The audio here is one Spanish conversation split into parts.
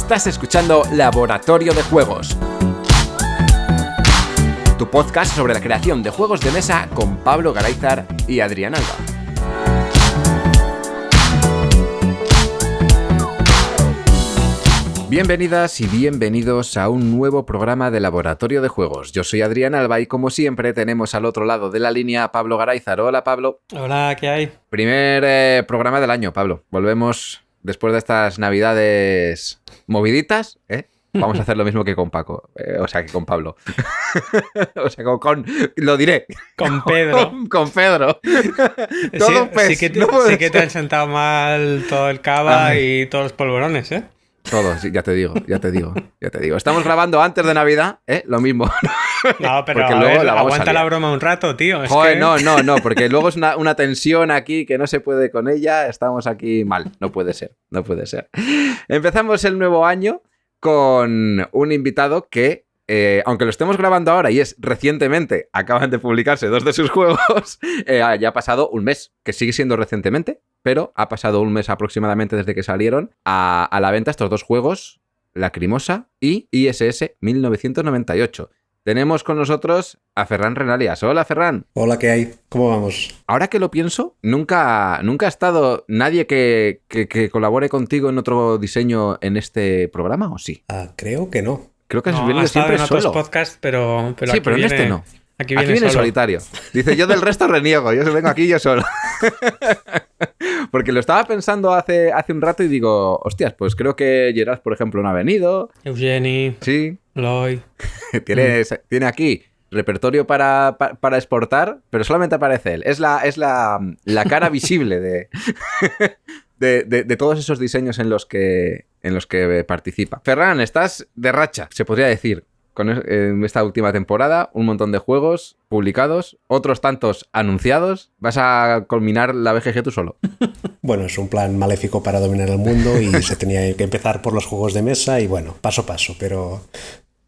Estás escuchando Laboratorio de Juegos, tu podcast sobre la creación de juegos de mesa con Pablo Garayzar y Adrián Alba. Bienvenidas y bienvenidos a un nuevo programa de Laboratorio de Juegos. Yo soy Adrián Alba y como siempre tenemos al otro lado de la línea a Pablo Garayzar. Hola, Pablo. Hola, ¿qué hay? Primer programa del año, Pablo. Volvemos después de estas navidades moviditas, ¿eh? Vamos a hacer lo mismo que con Paco, o sea, que con Pablo. O sea, lo diré. Con Pedro. Con Pedro. Todo sí que te han sentado mal todo el cava y todos los polvorones, ¿eh? Todo, sí, ya te digo. Estamos grabando antes de Navidad, ¿eh? Lo mismo. No, pero porque a luego ver, la vamos aguanta a la liar. broma un rato, tío. Joder, no, porque luego es una tensión aquí que no se puede con ella. Estamos aquí mal. No puede ser. Empezamos el nuevo año con un invitado que, aunque lo estemos grabando ahora y es recientemente, acaban de publicarse 2 de sus juegos, ya ha pasado un mes, que sigue siendo recientemente, pero ha pasado un mes aproximadamente desde que salieron a la venta estos 2 juegos, Lacrimosa y ISS 1998. Tenemos con nosotros a Ferran Renalias. Hola, Ferran. Hola, ¿qué hay? ¿Cómo vamos? Ahora que lo pienso, nunca ha estado nadie que colabore contigo en otro diseño en este programa, ¿o sí? Creo que no. Creo que has No, venido siempre en solo. otros podcasts, pero Sí, aquí pero en viene, este no. Aquí Aquí viene solitario. Dice, yo del resto reniego, yo vengo aquí yo solo. Porque lo estaba pensando hace un rato y digo, hostias, pues creo que Gerard, por ejemplo, no ha venido. Eugeni, Sí. Lloyd. Tiene aquí repertorio para exportar, pero solamente aparece él. Es la cara visible de todos esos diseños en los que participa. Ferran, estás de racha, se podría decir, con esta última temporada. Un montón de juegos publicados, otros tantos anunciados. ¿Vas a culminar la BGG tú solo? Bueno, es un plan maléfico para dominar el mundo y se tenía que empezar por los juegos de mesa y bueno, paso a paso, pero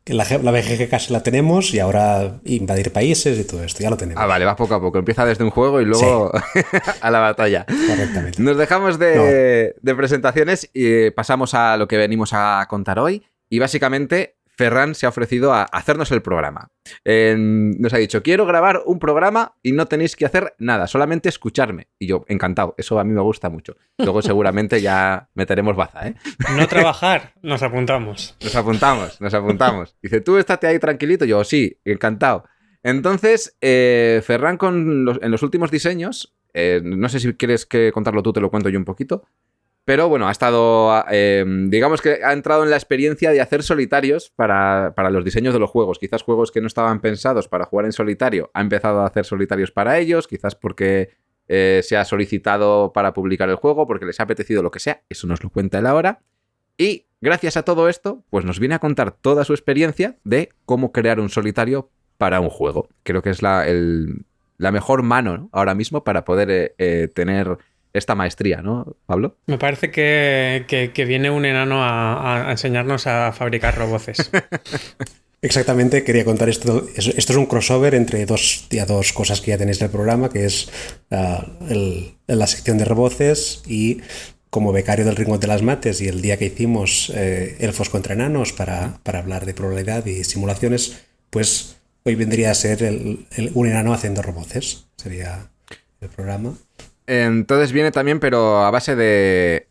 la BGG casi la tenemos y ahora invadir países y todo esto, ya lo tenemos. Vale, va poco a poco. Empieza desde un juego y luego sí. A la batalla. Correctamente. Nos dejamos de presentaciones y pasamos a lo que venimos a contar hoy. Y básicamente Ferran se ha ofrecido a hacernos el programa. Nos ha dicho, quiero grabar un programa y no tenéis que hacer nada, solamente escucharme. Y yo, encantado, eso a mí me gusta mucho. Luego seguramente ya meteremos baza, ¿eh? No trabajar, nos apuntamos. Nos apuntamos. Dice, tú estate ahí tranquilito. Yo, sí, encantado. Entonces, Ferran en los últimos diseños, no sé si quieres que contarlo tú, te lo cuento yo un poquito. Pero bueno, ha estado, digamos que ha entrado en la experiencia de hacer solitarios para los diseños de los juegos. Quizás juegos que no estaban pensados para jugar en solitario, ha empezado a hacer solitarios para ellos, quizás porque se ha solicitado para publicar el juego, porque les ha apetecido lo que sea, eso nos lo cuenta él ahora. Y gracias a todo esto, pues nos viene a contar toda su experiencia de cómo crear un solitario para un juego. Creo que es la mejor mano, ¿no?, ahora mismo para poder tener esta maestría, ¿no, Pablo? Me parece que viene un enano a enseñarnos a fabricar roboces. Exactamente, quería contar esto. Esto es un crossover entre dos cosas que ya tenéis en el programa, que es la sección de roboces y como becario del Rincón de las Mates y el día que hicimos Elfos contra Enanos para hablar de probabilidad y simulaciones, pues hoy vendría a ser un enano haciendo roboces. Sería el programa. Entonces viene también, pero a base de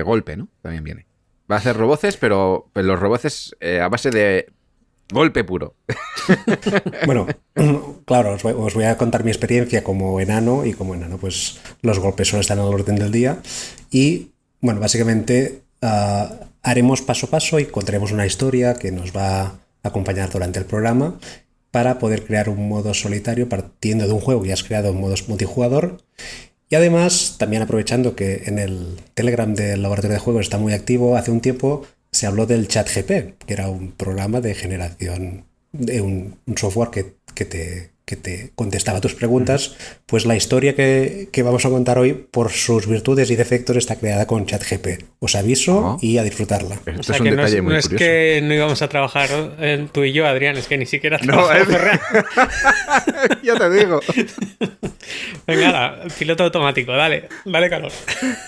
golpe, ¿no? También viene. Va a hacer roboces, pero los roboces a base de golpe puro. Bueno, claro, os voy a contar mi experiencia como enano, y como enano pues los golpes solo están al orden del día y bueno, básicamente haremos paso a paso y contaremos una historia que nos va a acompañar durante el programa para poder crear un modo solitario partiendo de un juego que ya has creado en modos multijugador. Y además, también aprovechando que en el Telegram del Laboratorio de Juegos está muy activo, hace un tiempo se habló del ChatGPT, que era un programa de generación de un software que te contestaba tus preguntas. Pues la historia que vamos a contar hoy, por sus virtudes y defectos, está creada con ChatGPT. Os aviso y a disfrutarla. O sea, es un detalle muy curioso. No es que no íbamos a trabajar tú y yo, Adrián, es que ni siquiera trabajamos. Yo te digo. Venga, piloto automático, dale calor.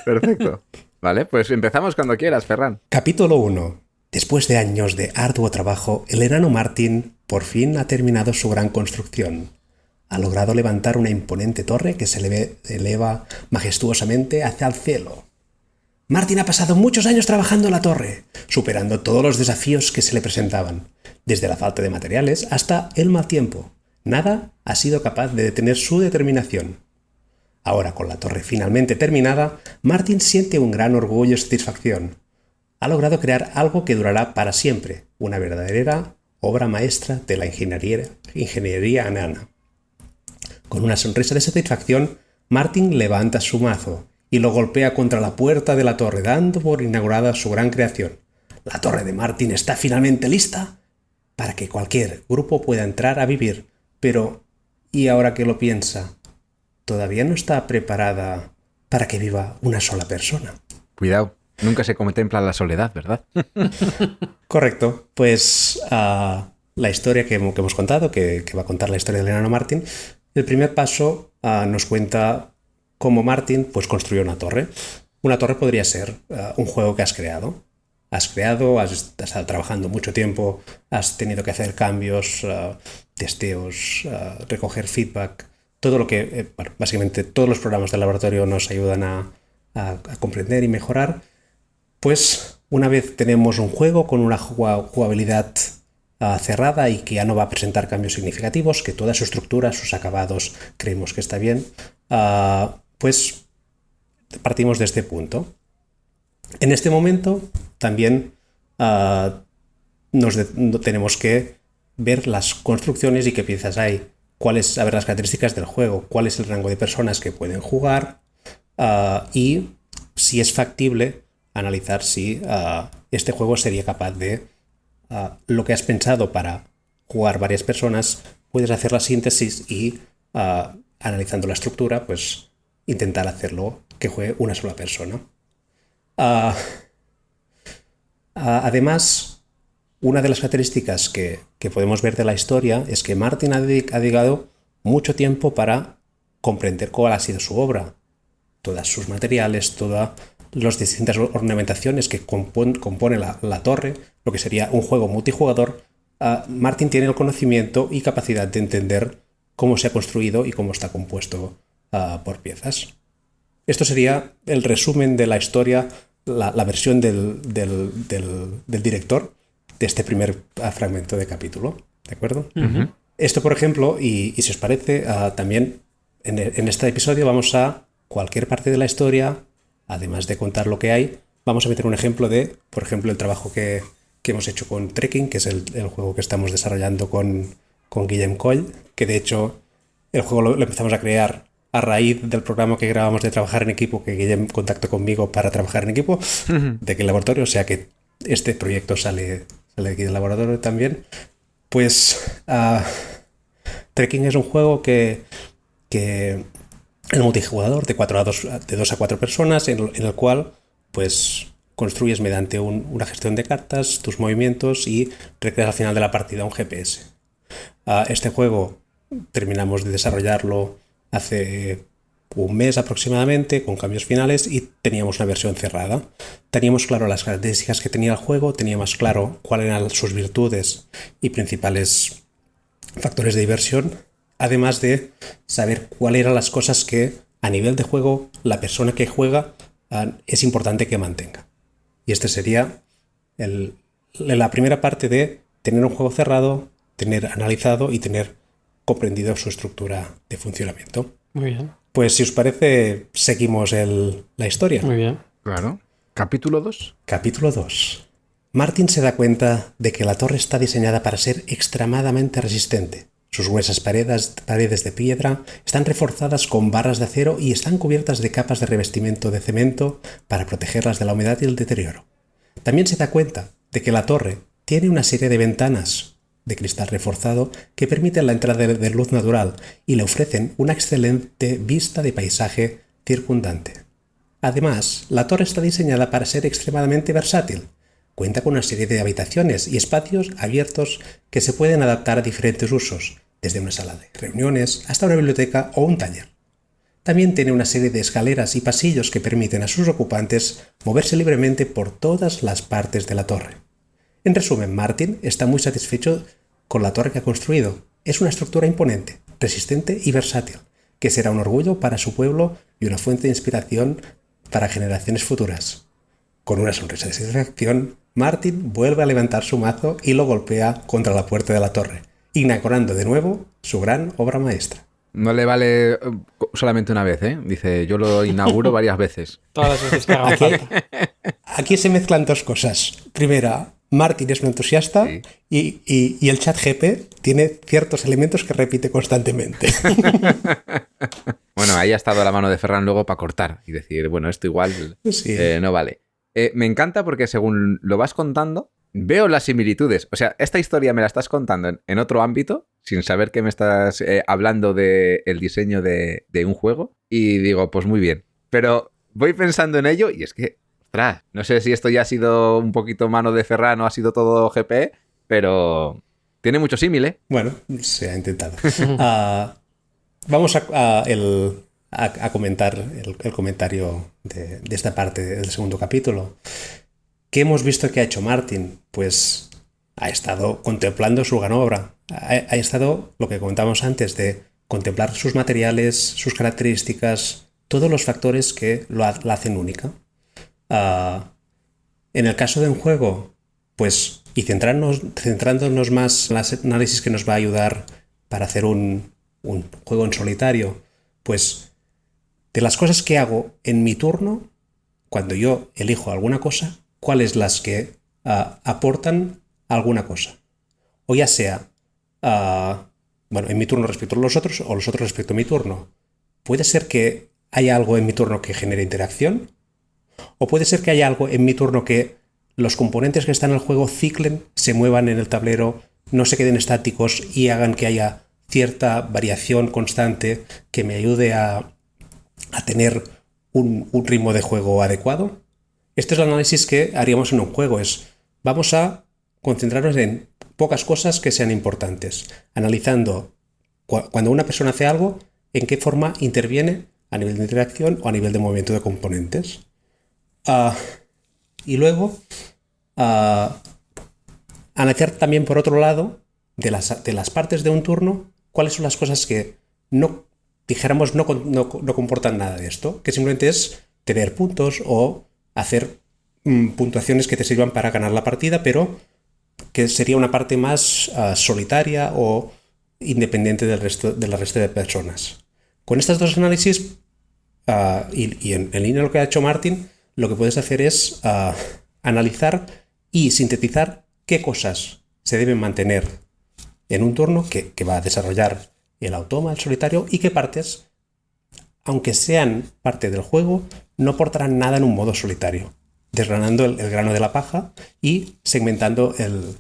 Perfecto. Vale, pues empezamos cuando quieras, Ferran. Capítulo 1. Después de años de arduo trabajo, el enano Martin por fin ha terminado su gran construcción. Ha logrado levantar una imponente torre que se eleva majestuosamente hacia el cielo. Martin ha pasado muchos años trabajando en la torre, superando todos los desafíos que se le presentaban, desde la falta de materiales hasta el mal tiempo. Nada ha sido capaz de detener su determinación. Ahora, con la torre finalmente terminada, Martin siente un gran orgullo y satisfacción. Ha logrado crear algo que durará para siempre, una verdadera obra maestra de la ingeniería enana. Con una sonrisa de satisfacción, Martin levanta su mazo y lo golpea contra la puerta de la torre, dando por inaugurada su gran creación. La torre de Martin está finalmente lista para que cualquier grupo pueda entrar a vivir, pero, y ahora que lo piensa, todavía no está preparada para que viva una sola persona. Cuidado, nunca se contempla la soledad, ¿verdad? Correcto, pues la historia que hemos contado, que va a contar la historia del enano Martin, el primer paso nos cuenta cómo Martin pues, construyó una torre. Una torre podría ser un juego que has creado. Has estado trabajando mucho tiempo, has tenido que hacer cambios, testeos, recoger feedback, todo lo que, básicamente todos los programas del laboratorio nos ayudan a comprender y mejorar. Pues una vez tenemos un juego con una jugabilidad cerrada y que ya no va a presentar cambios significativos, que toda su estructura, sus acabados creemos que está bien, pues partimos de este punto. En este momento también tenemos que ver las construcciones y qué piezas hay, saber las características del juego, cuál es el rango de personas que pueden jugar y si es factible analizar si este juego sería capaz de lo que has pensado para jugar varias personas, puedes hacer la síntesis y analizando la estructura, pues intentar hacerlo que juegue una sola persona. Además, una de las características que podemos ver de la historia es que Martin ha dedicado mucho tiempo para comprender cuál ha sido su obra, todos sus materiales, todas las distintas ornamentaciones que compone la torre, lo que sería un juego multijugador. Martin tiene el conocimiento y capacidad de entender cómo se ha construido y cómo está compuesto por piezas. Esto sería el resumen de la historia, la versión del director de este primer fragmento de capítulo, ¿de acuerdo? Uh-huh. Esto, por ejemplo, y si os parece, también en este episodio vamos a cualquier parte de la historia, además de contar lo que hay, vamos a meter un ejemplo de, por ejemplo, el trabajo que hemos hecho con Trekking, que es el juego que estamos desarrollando con Guillem Coll, que de hecho el juego lo empezamos a crear a raíz del programa que grabamos de trabajar en equipo, que Guillem contactó conmigo para trabajar en equipo, de aquel laboratorio, o sea que este proyecto sale de aquí del laboratorio también. Pues Trekking es un juego que el multijugador de 2 a 4 personas, en el cual pues construyes mediante una gestión de cartas tus movimientos y recreas al final de la partida un GPS. Este juego terminamos de desarrollarlo hace un mes aproximadamente, con cambios finales, y teníamos una versión cerrada. Teníamos claro las características que tenía el juego, teníamos claro cuáles eran sus virtudes y principales factores de diversión, además de saber cuáles eran las cosas que a nivel de juego la persona que juega es importante que mantenga. Y este sería la primera parte de tener un juego cerrado, tener analizado y tener comprendido su estructura de funcionamiento. Muy bien. Pues si os parece, seguimos la historia. Muy bien. Claro. Capítulo 2. Capítulo 2. Martin se da cuenta de que la torre está diseñada para ser extremadamente resistente. Sus gruesas paredes de piedra están reforzadas con barras de acero y están cubiertas de capas de revestimiento de cemento para protegerlas de la humedad y el deterioro. También se da cuenta de que la torre tiene una serie de ventanas de cristal reforzado que permiten la entrada de luz natural y le ofrecen una excelente vista de paisaje circundante. Además, la torre está diseñada para ser extremadamente versátil. Cuenta con una serie de habitaciones y espacios abiertos que se pueden adaptar a diferentes usos, desde una sala de reuniones hasta una biblioteca o un taller. También tiene una serie de escaleras y pasillos que permiten a sus ocupantes moverse libremente por todas las partes de la torre. En resumen, Martin está muy satisfecho con la torre que ha construido. Es una estructura imponente, resistente y versátil, que será un orgullo para su pueblo y una fuente de inspiración para generaciones futuras. Con una sonrisa de satisfacción, Martin vuelve a levantar su mazo y lo golpea contra la puerta de la torre, inaugurando de nuevo su gran obra maestra. No le vale solamente una vez, ¿eh? Dice, yo lo inauguro varias veces. Todas las veces que haga falta. Aquí se mezclan dos cosas. Primera, Martin es un entusiasta Sí. y el chat GP tiene ciertos elementos que repite constantemente. Bueno, ahí ha estado la mano de Ferran luego para cortar y decir, bueno, esto igual Sí. no vale. Me encanta porque según lo vas contando, veo las similitudes. O sea, esta historia me la estás contando en otro ámbito, sin saber que me estás hablando del diseño de un juego, y digo, pues muy bien. Pero voy pensando en ello y es que, ostras, no sé si esto ya ha sido un poquito mano de Ferran o ha sido todo GP, pero tiene mucho símil, ¿eh? Bueno, se ha intentado. Vamos a comentar el comentario de esta parte del segundo capítulo. ¿Qué hemos visto que ha hecho Martin? Pues ha estado contemplando su gran obra. Ha estado, lo que comentamos antes, de contemplar sus materiales, sus características, todos los factores que la hacen única. En el caso de un juego, pues, y centrándonos más en los análisis que nos va a ayudar para hacer un juego en solitario, pues, de las cosas que hago en mi turno, cuando yo elijo alguna cosa, ¿cuáles las que aportan alguna cosa? O ya sea, bueno, en mi turno respecto a los otros o los otros respecto a mi turno. Puede ser que haya algo en mi turno que genere interacción, o puede ser que haya algo en mi turno que los componentes que están en el juego ciclen, se muevan en el tablero, no se queden estáticos y hagan que haya cierta variación constante que me ayude a tener un ritmo de juego adecuado. Este es el análisis que haríamos en un juego. Vamos a concentrarnos en pocas cosas que sean importantes, analizando cuando una persona hace algo, en qué forma interviene a nivel de interacción o a nivel de movimiento de componentes. Y luego analizar también, por otro lado, de las partes de un turno, cuáles son las cosas que no comportan nada de esto, que simplemente es tener puntos o hacer puntuaciones que te sirvan para ganar la partida, pero que sería una parte más solitaria o independiente del resto de personas. Con estos dos análisis y en línea lo que ha hecho Martin, lo que puedes hacer es analizar y sintetizar qué cosas se deben mantener en un turno que va a desarrollar el automa, el solitario, y qué partes, aunque sean parte del juego, no aportarán nada en un modo solitario, desgranando el grano de la paja y segmentando el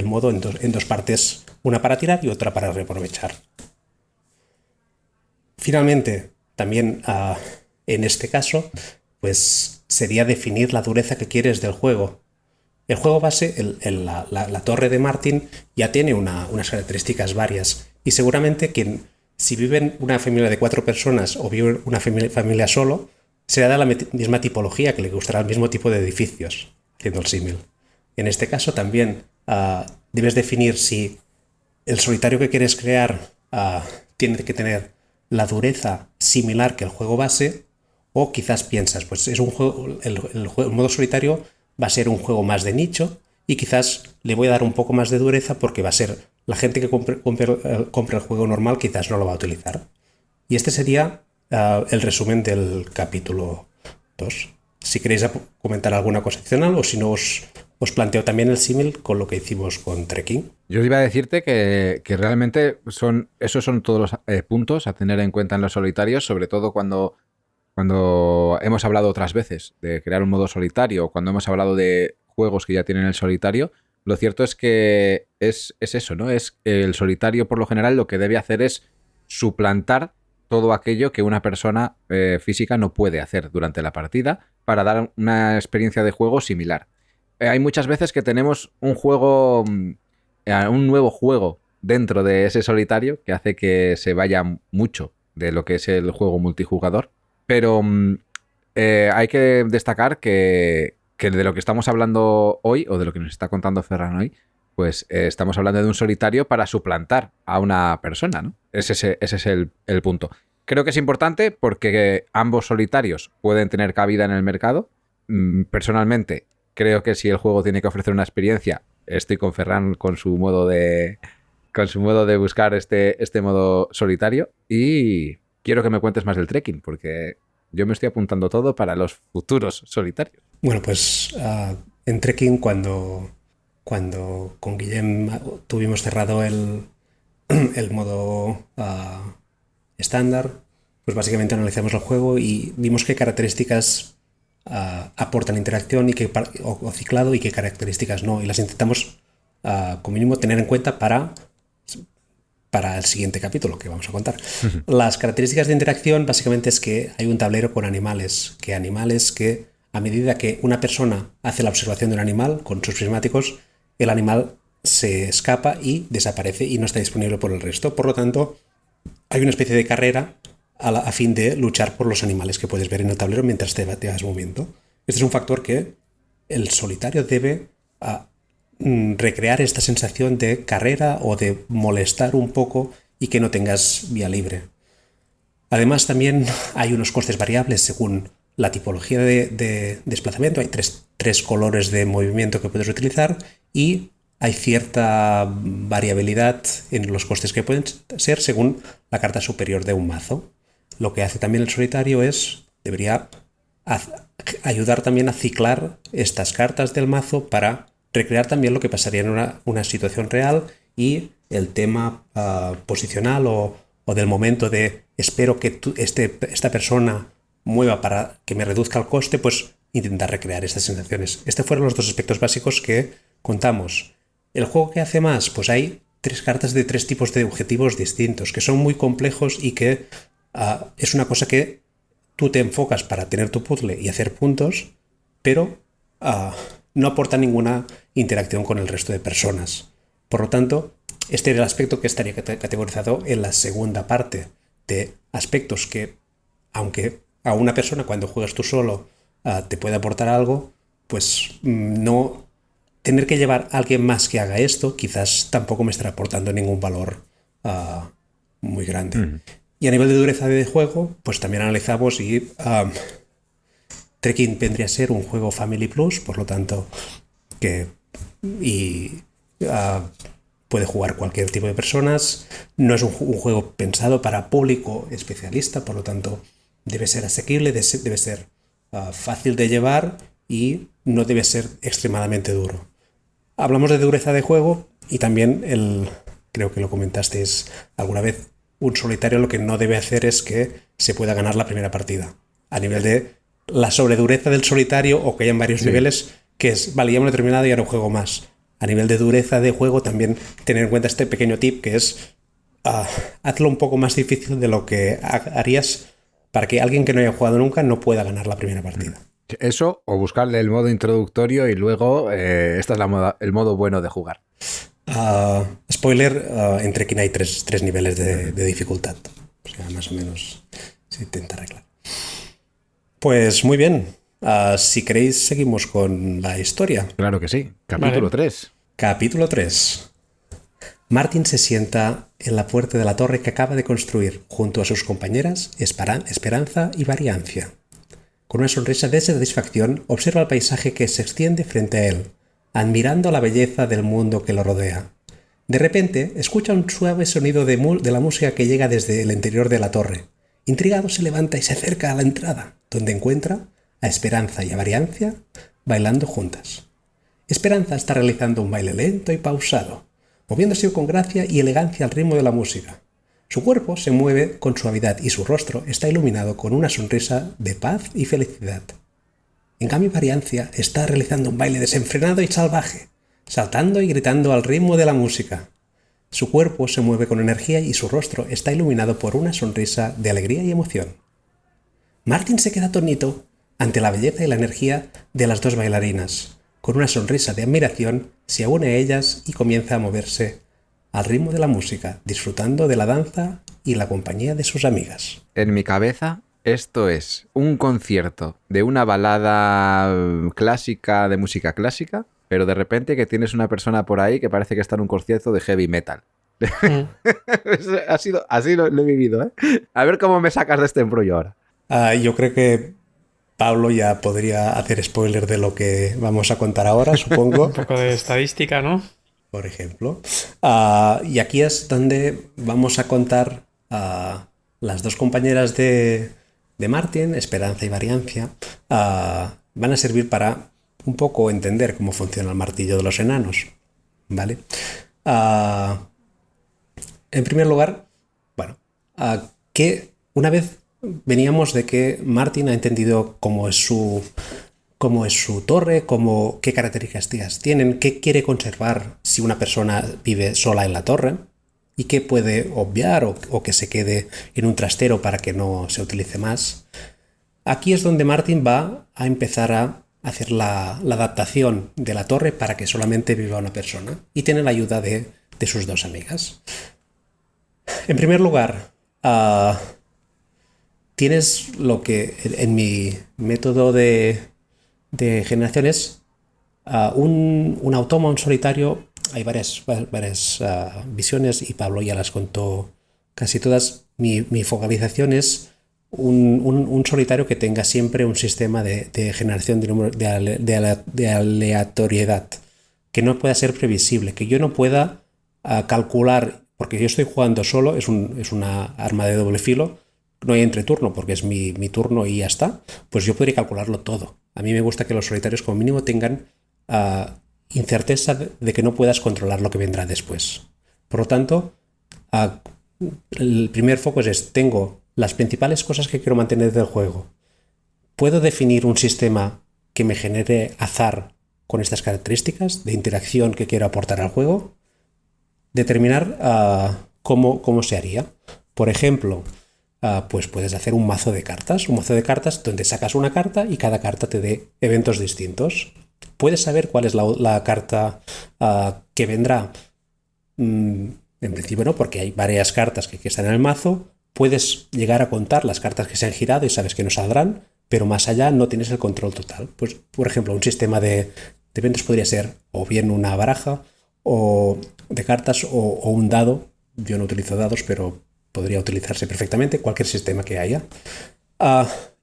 modo en dos partes, una para tirar y otra para reaprovechar. Finalmente, también en este caso, pues sería definir la dureza que quieres del juego. El juego base, la torre de Martin, ya tiene unas características varias y seguramente si viven una familia de 4 personas o vive una familia solo, será de la misma tipología, que le gustará el mismo tipo de edificios, haciendo el símil. En este caso también debes definir si el solitario que quieres crear tiene que tener la dureza similar que el juego base, o quizás piensas, pues es un juego, el modo solitario va a ser un juego más de nicho y quizás le voy a dar un poco más de dureza porque va a ser la gente que compre el juego normal quizás no lo va a utilizar. Y este sería el resumen del capítulo 2. Si queréis comentar alguna cosa adicional o si no os planteo también el símil con lo que hicimos con Trekking. Yo iba a decirte que realmente esos son todos los puntos a tener en cuenta en los solitarios, sobre todo cuando hemos hablado otras veces de crear un modo solitario, o cuando hemos hablado de juegos que ya tienen el solitario. Lo cierto es que es eso, ¿no? Es el solitario, por lo general, lo que debe hacer es suplantar todo aquello que una persona física no puede hacer durante la partida para dar una experiencia de juego similar. Hay muchas veces que tenemos un nuevo juego dentro de ese solitario que hace que se vaya mucho de lo que es el juego multijugador, pero hay que destacar que que de lo que estamos hablando hoy, o de lo que nos está contando Ferran hoy, pues estamos hablando de un solitario para suplantar a una persona, ¿no? Ese es el punto. Creo que es importante porque ambos solitarios pueden tener cabida en el mercado. Personalmente, creo que si el juego tiene que ofrecer una experiencia, estoy con Ferran con su modo de buscar este modo solitario, y quiero que me cuentes más del trekking, porque yo me estoy apuntando todo para los futuros solitarios. Bueno, pues en trekking, cuando con Guillem tuvimos cerrado el modo estándar, pues básicamente analizamos el juego y vimos qué características aportan interacción o ciclado y qué características no, y las intentamos como mínimo tener en cuenta para el siguiente capítulo que vamos a contar. Las características de interacción básicamente es que hay un tablero con animales que a medida que una persona hace la observación de un animal con sus prismáticos, el animal se escapa y desaparece y no está disponible por el resto. Por lo tanto, hay una especie de carrera a fin de luchar por los animales que puedes ver en el tablero mientras te vas moviendo. Este es un factor que el solitario debe recrear esta sensación de carrera o de molestar un poco y que no tengas vía libre. Además, también hay unos costes variables según la tipología de desplazamiento. Hay tres colores de movimiento que puedes utilizar y hay cierta variabilidad en los costes que pueden ser según la carta superior de un mazo. Lo que hace también el solitario debería ayudar también a ciclar estas cartas del mazo para recrear también lo que pasaría en una situación real, y el tema posicional o del momento de espero que esta persona mueva para que me reduzca el coste, pues intentar recrear estas sensaciones. Estos fueron los dos aspectos básicos que contamos. ¿El juego qué hace más? Pues hay 3 cartas de 3 tipos de objetivos distintos, que son muy complejos y que es una cosa que tú te enfocas para tener tu puzzle y hacer puntos, pero no aporta ninguna interacción con el resto de personas. Por lo tanto, este era el aspecto que estaría categorizado en la segunda parte de aspectos que, aunque a una persona cuando juegas tú solo te puede aportar algo, pues no tener que llevar a alguien más que haga esto quizás tampoco me estará aportando ningún valor muy grande. Y a nivel de dureza de juego, pues también analizamos y Trekking vendría a ser un juego Family Plus, por lo tanto puede jugar cualquier tipo de personas. No es un juego pensado para público especialista, por lo tanto debe ser asequible, debe ser fácil de llevar y no debe ser extremadamente duro. Hablamos de dureza de juego y también creo que lo comentaste alguna vez, un solitario lo que no debe hacer es que se pueda ganar la primera partida. A nivel de la sobredureza del solitario, o que hayan varios niveles, que es, vale, ya me lo he terminado y ahora un juego más. A nivel de dureza de juego, también tener en cuenta este pequeño tip que es hazlo un poco más difícil de lo que harías para que alguien que no haya jugado nunca no pueda ganar la primera partida. Eso, o buscarle el modo introductorio y luego esta es el modo bueno de jugar. Spoiler, en Trekking hay tres niveles de dificultad. O sea, más o menos se intenta arreglar. Pues muy bien. Si queréis, seguimos con la historia. Claro que sí. Capítulo 3. Capítulo 3. Martin se sienta en la puerta de la torre que acaba de construir, junto a sus compañeras Esperanza y Variancia. Con una sonrisa de satisfacción, observa el paisaje que se extiende frente a él, admirando la belleza del mundo que lo rodea. De repente, escucha un suave sonido de la música que llega desde el interior de la torre. Intrigado, se levanta y se acerca a la entrada, donde encuentra a Esperanza y a Variancia bailando juntas. Esperanza está realizando un baile lento y pausado, moviéndose con gracia y elegancia al ritmo de la música. Su cuerpo se mueve con suavidad y su rostro está iluminado con una sonrisa de paz y felicidad. En cambio, Variancia está realizando un baile desenfrenado y salvaje, saltando y gritando al ritmo de la música. Su cuerpo se mueve con energía y su rostro está iluminado por una sonrisa de alegría y emoción. Martin se queda atónito ante la belleza y la energía de las dos bailarinas. Con una sonrisa de admiración, se une a ellas y comienza a moverse al ritmo de la música, disfrutando de la danza y la compañía de sus amigas. En mi cabeza Esto es un concierto de una balada clásica de música clásica, pero de repente que tienes una persona por ahí que parece que está en un concierto de heavy metal. Mm. Así lo he vivido, ¿eh? A ver cómo me sacas de este embrollo ahora. Yo creo que Pablo ya podría hacer spoiler de lo que vamos a contar ahora, supongo. Un poco de estadística, ¿no? Por ejemplo. Y aquí es donde vamos a contar las dos compañeras de Martin, Esperanza y Variancia, van a servir para un poco entender cómo funciona el martillo de los enanos. ¿Vale? En primer lugar, bueno, que una vez veníamos de que Martin ha entendido cómo es su torre, qué características tienen, qué quiere conservar si una persona vive sola en la torre y qué puede obviar o que se quede en un trastero para que no se utilice más. Aquí es donde Martin va a empezar a hacer la adaptación de la torre para que solamente viva una persona y tiene la ayuda de sus dos amigas. En primer lugar, tienes lo que en mi método de generación es un automa, un solitario. Hay varias visiones y Pablo ya las contó casi todas. Mi focalización es un solitario que tenga siempre un sistema de generación de aleatoriedad, que no pueda ser previsible, que yo no pueda calcular, porque yo estoy jugando solo, es una arma de doble filo, no hay entreturno porque es mi turno y ya está, pues yo podría calcularlo todo. A mí me gusta que los solitarios como mínimo tengan incerteza de que no puedas controlar lo que vendrá después. Por lo tanto, el primer foco es tengo las principales cosas que quiero mantener del juego. Puedo definir un sistema que me genere azar con estas características de interacción que quiero aportar al juego. Determinar cómo se haría. Por ejemplo, pues puedes hacer un mazo de cartas donde sacas una carta y cada carta te dé eventos distintos. Puedes saber cuál es la carta que vendrá. En principio no, porque hay varias cartas que están en el mazo. Puedes llegar a contar las cartas que se han girado y sabes que no saldrán, pero más allá no tienes el control total. Pues, por ejemplo, un sistema de eventos podría ser o bien una baraja o de cartas o un dado. Yo no utilizo dados, pero podría utilizarse perfectamente cualquier sistema que haya.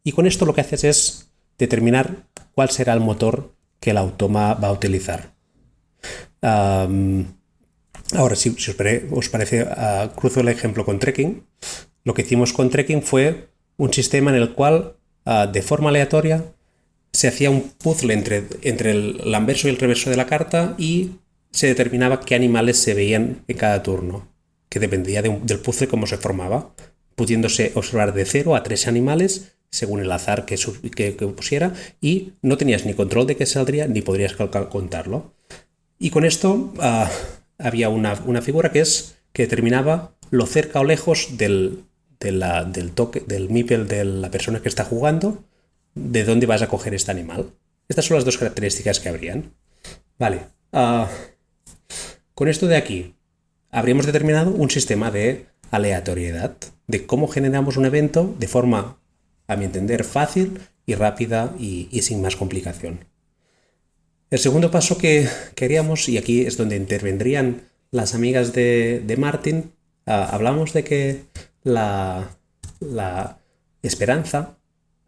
Y con esto lo que haces es determinar cuál será el motor que el automa va a utilizar. Ahora, si os parece, cruzo el ejemplo con Trekking. Lo que hicimos con Trekking fue un sistema en el cual, de forma aleatoria, se hacía un puzzle entre el anverso y el reverso de la carta y se determinaba qué animales se veían en cada turno, que dependía del puzzle cómo se formaba, pudiéndose observar de 0 a 3 animales según el azar que pusiera, y no tenías ni control de qué saldría ni podrías contarlo. Y con esto había una figura que determinaba lo cerca o lejos del toque, del meeple de la persona que está jugando, de dónde vas a coger este animal. Estas son las dos características que habrían. Vale. Con esto de aquí habríamos determinado un sistema de aleatoriedad, de cómo generamos un evento de forma, a mi entender, fácil y rápida y sin más complicación. El segundo paso que queríamos, y aquí es donde intervendrían las amigas de Martin, hablamos de que la esperanza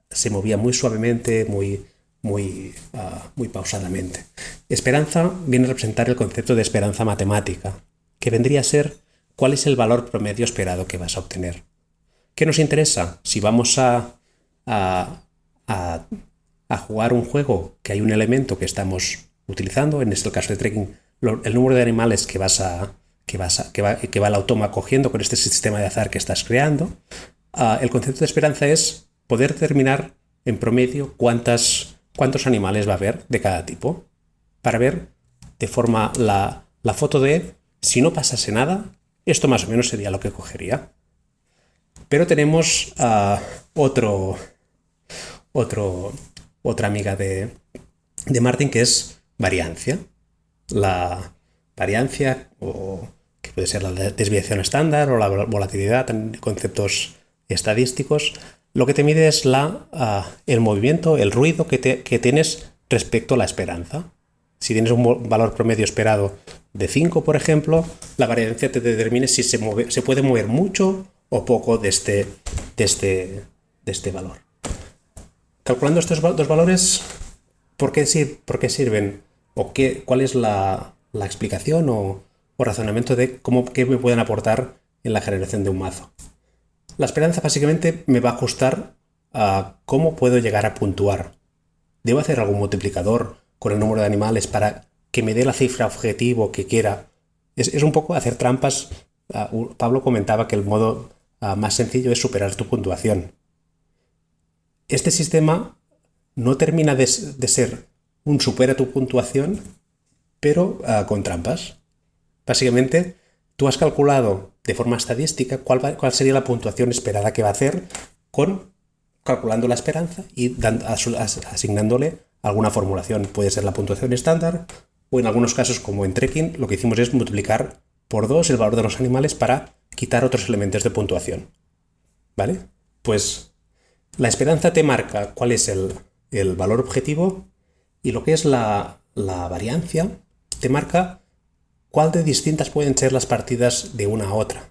se movía muy suavemente, muy pausadamente. Esperanza viene a representar el concepto de esperanza matemática, que vendría a ser cuál es el valor promedio esperado que vas a obtener. ¿Qué nos interesa? Si vamos a jugar un juego que hay un elemento que estamos utilizando, en este caso de Trekking, el número de animales que va el automa cogiendo con este sistema de azar que estás creando, el concepto de esperanza es poder determinar en promedio cuántos animales va a haber de cada tipo, para ver de forma la foto de si no pasase nada, esto más o menos sería lo que cogería. Pero tenemos otra amiga de Martin, que es variancia. La variancia, o que puede ser la desviación estándar o la volatilidad en conceptos estadísticos, Lo que te mide es el movimiento, el ruido que tienes respecto a la esperanza. Si tienes un valor promedio esperado de 5, por ejemplo, la variancia te determina si se puede mover mucho o poco de este valor. Calculando estos dos valores, ¿por qué sirven? ¿O cuál es la explicación o razonamiento de qué me pueden aportar en la generación de un mazo? La esperanza básicamente me va a ajustar a cómo puedo llegar a puntuar. ¿Debo hacer algún multiplicador con el número de animales para que me dé la cifra objetivo que quiera? Es un poco hacer trampas. Pablo comentaba que el modo más sencillo es superar tu puntuación. Este sistema no termina de ser un supera tu puntuación, pero con trampas. Básicamente, tú has calculado de forma estadística cuál sería la puntuación esperada que va a hacer calculando la esperanza y asignándole alguna formulación. Puede ser la puntuación estándar o en algunos casos, como en Trekking, lo que hicimos es multiplicar por 2 el valor de los animales para quitar otros elementos de puntuación. ¿Vale? Pues la esperanza te marca cuál es el valor objetivo y lo que es la variancia te marca cuál de distintas pueden ser las partidas de una a otra.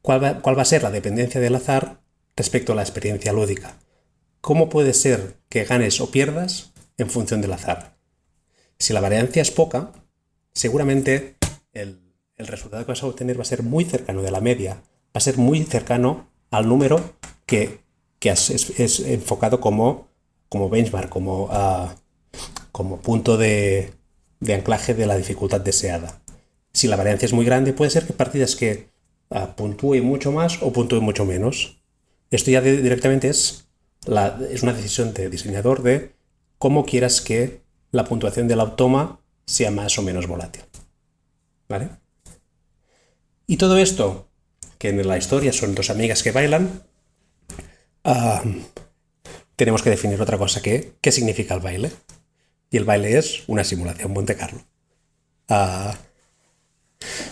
¿Cuál va a ser la dependencia del azar respecto a la experiencia lúdica? ¿Cómo puede ser que ganes o pierdas en función del azar? Si la variancia es poca, seguramente el resultado que vas a obtener va a ser muy cercano de la media, va a ser muy cercano al número que es enfocado como benchmark, como punto de anclaje de la dificultad deseada. Si la variancia es muy grande, puede ser que partidas que puntúen mucho más o puntúen mucho menos. Esto ya directamente es una decisión de diseñador de cómo quieras que la puntuación del automa sea más o menos volátil. ¿Vale? Y todo esto, que en la historia son dos amigas que bailan, tenemos que definir otra cosa, ¿qué significa el baile? Y el baile es una simulación Monte Carlo.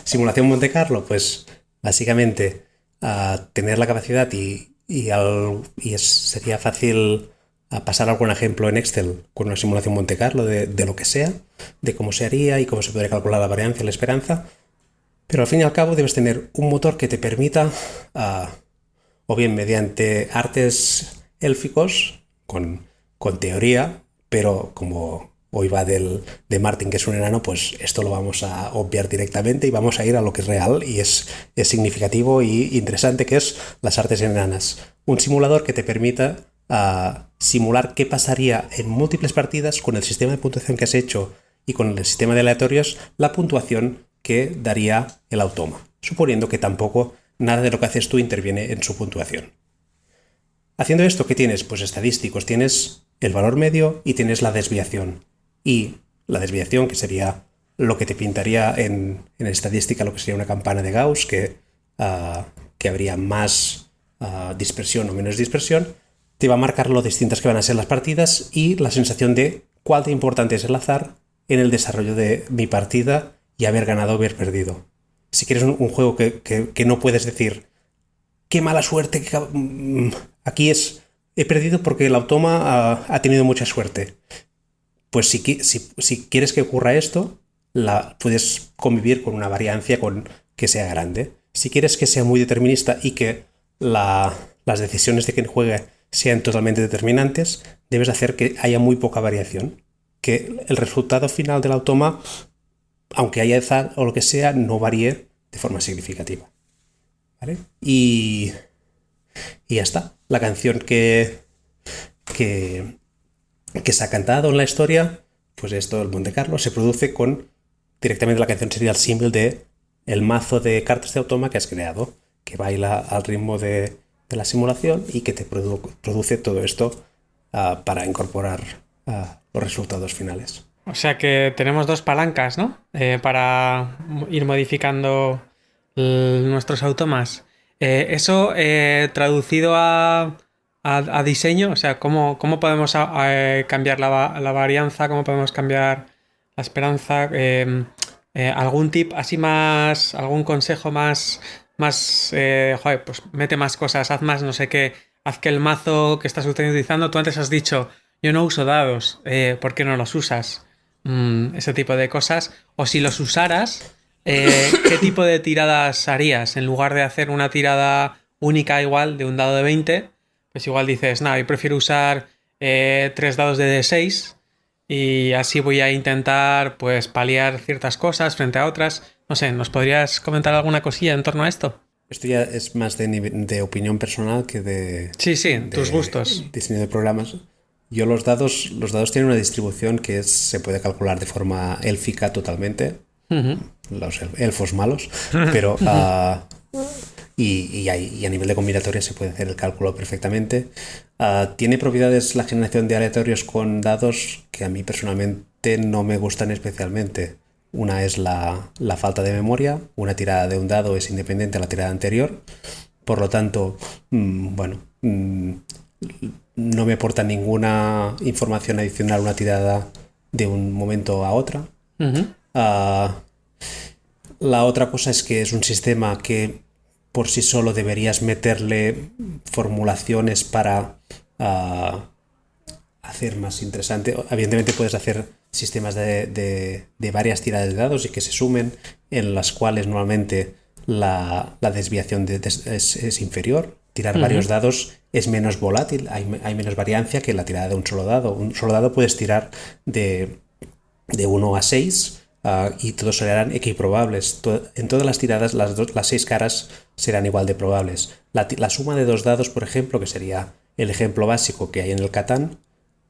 Simulación Monte Carlo, pues básicamente tener la capacidad sería fácil pasar algún ejemplo en Excel con una simulación Monte Carlo de lo que sea, de cómo se haría y cómo se podría calcular la varianza y la esperanza, pero al fin y al cabo debes tener un motor que te permita, o bien mediante artes élficos, con teoría, pero como hoy va de Martin, que es un enano, pues esto lo vamos a obviar directamente y vamos a ir a lo que es real y es significativo y interesante, que es las artes enanas. Un simulador que te permita simular qué pasaría en múltiples partidas con el sistema de puntuación que has hecho y con el sistema de aleatorios, la puntuación que daría el automa, suponiendo que tampoco nada de lo que haces tú interviene en su puntuación. Haciendo esto, ¿qué tienes? Pues estadísticos, tienes el valor medio y tienes la desviación. Y la desviación, que sería lo que te pintaría en estadística, lo que sería una campana de Gauss, que habría más dispersión o menos dispersión, te va a marcar lo distintas que van a ser las partidas y la sensación de cuál de importante es el azar en el desarrollo de mi partida y haber ganado o haber perdido. Si quieres un juego que no puedes decir qué mala suerte, aquí he perdido porque el automa ha tenido mucha suerte. Pues si quieres que ocurra esto, puedes convivir con una variancia que sea grande. Si quieres que sea muy determinista y que las decisiones de quien juegue sean totalmente determinantes, debes hacer que haya muy poca variación. Que el resultado final del automa, aunque haya azar o lo que sea, no varíe de forma significativa. ¿Vale? Y ya está. La canción que se ha cantado en la historia, pues esto del Monte Carlo, se produce directamente la canción sería el símbolo de el mazo de cartas de automa que has creado, que baila al ritmo de la simulación y que te produce todo esto para incorporar los resultados finales. O sea que tenemos dos palancas, ¿no? Para ir modificando nuestros automas. Eso traducido a diseño, o sea, ¿cómo podemos cambiar la varianza? ¿Cómo podemos cambiar la esperanza? ¿Algún tip así más, algún consejo más, pues mete más cosas, haz más no sé qué, haz que el mazo que estás utilizando, tú antes has dicho, yo no uso dados, ¿por qué no los usas? Ese tipo de cosas. O si los usaras, ¿qué tipo de tiradas harías? En lugar de hacer una tirada única igual de un dado de 20, pues igual dices, no, yo prefiero usar 3 dados de D6 y así voy a intentar pues paliar ciertas cosas frente a otras. No sé, ¿nos podrías comentar alguna cosilla en torno a esto? Esto ya es más de opinión personal que Sí, de tus gustos. diseño de programas. Yo los dados tienen una distribución que se puede calcular de forma élfica totalmente. Ujú. Los elfos malos, pero y a nivel de combinatoria se puede hacer el cálculo perfectamente. Tiene propiedades la generación de aleatorios con dados que a mí personalmente no me gustan especialmente. Una es la falta de memoria. Una tirada de un dado es independiente a la tirada anterior. Por lo tanto, no me aporta ninguna información adicional una tirada de un momento a otra. Ujú. La otra cosa es que es un sistema que por sí solo deberías meterle formulaciones para hacer más interesante. Evidentemente puedes hacer sistemas de varias tiradas de dados y que se sumen, en las cuales normalmente la desviación es inferior. Tirar varios dados es menos volátil, hay menos variancia que la tirada de un solo dado. Un solo dado puedes tirar de 1 a 6 y todos serán equiprobables. En todas las tiradas las 6 caras serán igual de probables. La suma de 2 dados, por ejemplo, que sería el ejemplo básico que hay en el Catán,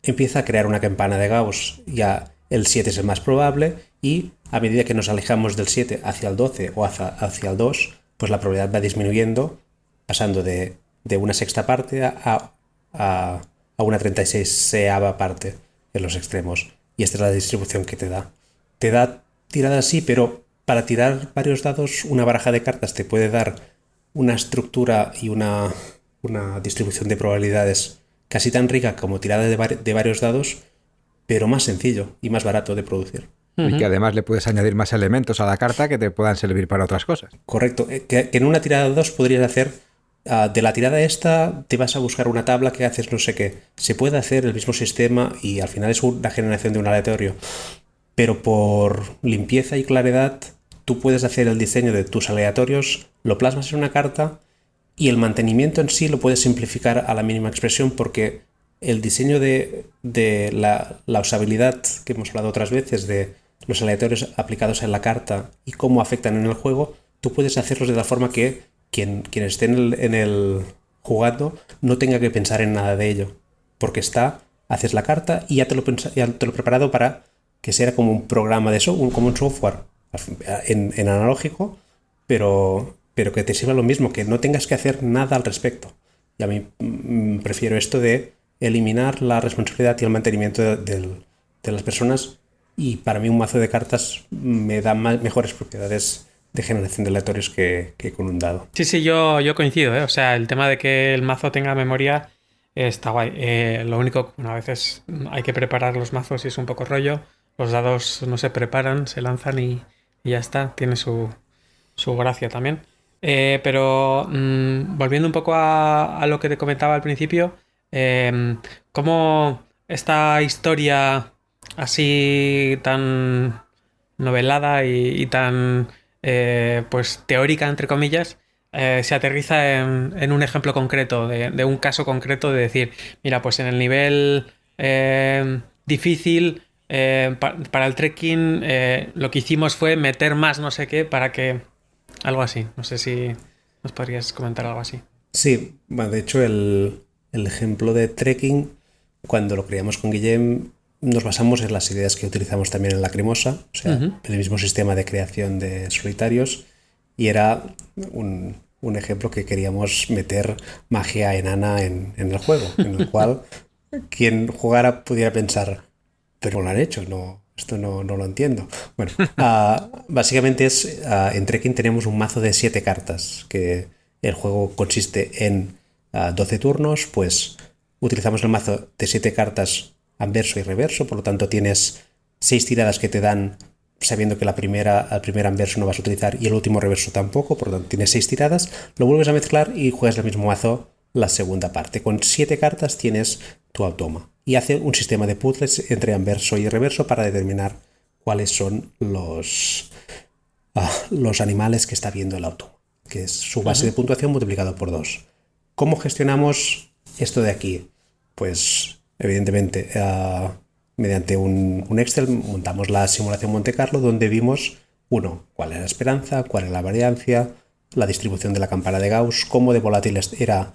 empieza a crear una campana de Gauss. Ya el 7 es el más probable y a medida que nos alejamos del 7 hacia el 12 o hacia el 2, pues la probabilidad va disminuyendo, pasando de una sexta parte a una 36ª parte en los extremos. Y esta es la distribución que te da. Te da tiradas así, pero para tirar varios dados, una baraja de cartas te puede dar una estructura y una distribución de probabilidades casi tan rica como tirada de varios dados, pero más sencillo y más barato de producir. Y que además le puedes añadir más elementos a la carta que te puedan servir para otras cosas. Correcto. Que en una tirada de 2 podrías hacer, de la tirada esta, te vas a buscar una tabla que haces no sé qué. Se puede hacer el mismo sistema y al final es una generación de un aleatorio. Pero por limpieza y claridad, tú puedes hacer el diseño de tus aleatorios, lo plasmas en una carta y el mantenimiento en sí lo puedes simplificar a la mínima expresión, porque el diseño de la usabilidad que hemos hablado otras veces de los aleatorios aplicados en la carta y cómo afectan en el juego, tú puedes hacerlos de tal forma que quien esté en el jugando no tenga que pensar en nada de ello, porque haces la carta y ya te lo he preparado para que sea como un programa de como un software en analógico, pero que te sirva lo mismo, que no tengas que hacer nada al respecto. Y a mí prefiero esto de eliminar la responsabilidad y el mantenimiento de las personas, y para mí un mazo de cartas me da mejores propiedades de generación de aleatorios que con un dado. Sí, yo coincido, ¿eh? O sea, el tema de que el mazo tenga memoria está guay. Lo único, a veces hay que preparar los mazos y es un poco rollo. Los dados no se preparan, se lanzan y ya está. Tiene su gracia también. Pero volviendo un poco a lo que te comentaba al principio, cómo esta historia así tan novelada y tan pues teórica, entre comillas, se aterriza en un ejemplo concreto, de un caso concreto de decir, mira, pues en el nivel difícil, para el trekking, lo que hicimos fue meter más no sé qué para que... Algo así. No sé si nos podrías comentar algo así. Sí, bueno, de hecho el ejemplo de trekking, cuando lo creamos con Guillem, nos basamos en las ideas que utilizamos también en Lacrimosa, o sea, el mismo sistema de creación de solitarios, y era un ejemplo que queríamos meter magia enana en el juego, en el cual quien jugara pudiera pensar, pero lo han hecho, esto no lo entiendo. Bueno, básicamente en trekking tenemos un mazo de 7 cartas, que el juego consiste en 12 turnos, pues utilizamos el mazo de 7 cartas anverso y reverso, por lo tanto tienes 6 tiradas que te dan, sabiendo que el primer anverso no vas a utilizar y el último reverso tampoco, por lo tanto tienes 6 tiradas, lo vuelves a mezclar y juegas el mismo mazo la segunda parte. Con 7 cartas tienes tu automa y hace un sistema de puzzles entre anverso y reverso para determinar cuáles son los animales que está viendo el automa, que es su base de puntuación multiplicado por 2. ¿Cómo gestionamos esto de aquí? Pues evidentemente mediante un Excel montamos la simulación Monte Carlo, donde vimos, cuál es la esperanza, cuál es la variancia, la distribución de la campana de Gauss, cómo de volátiles era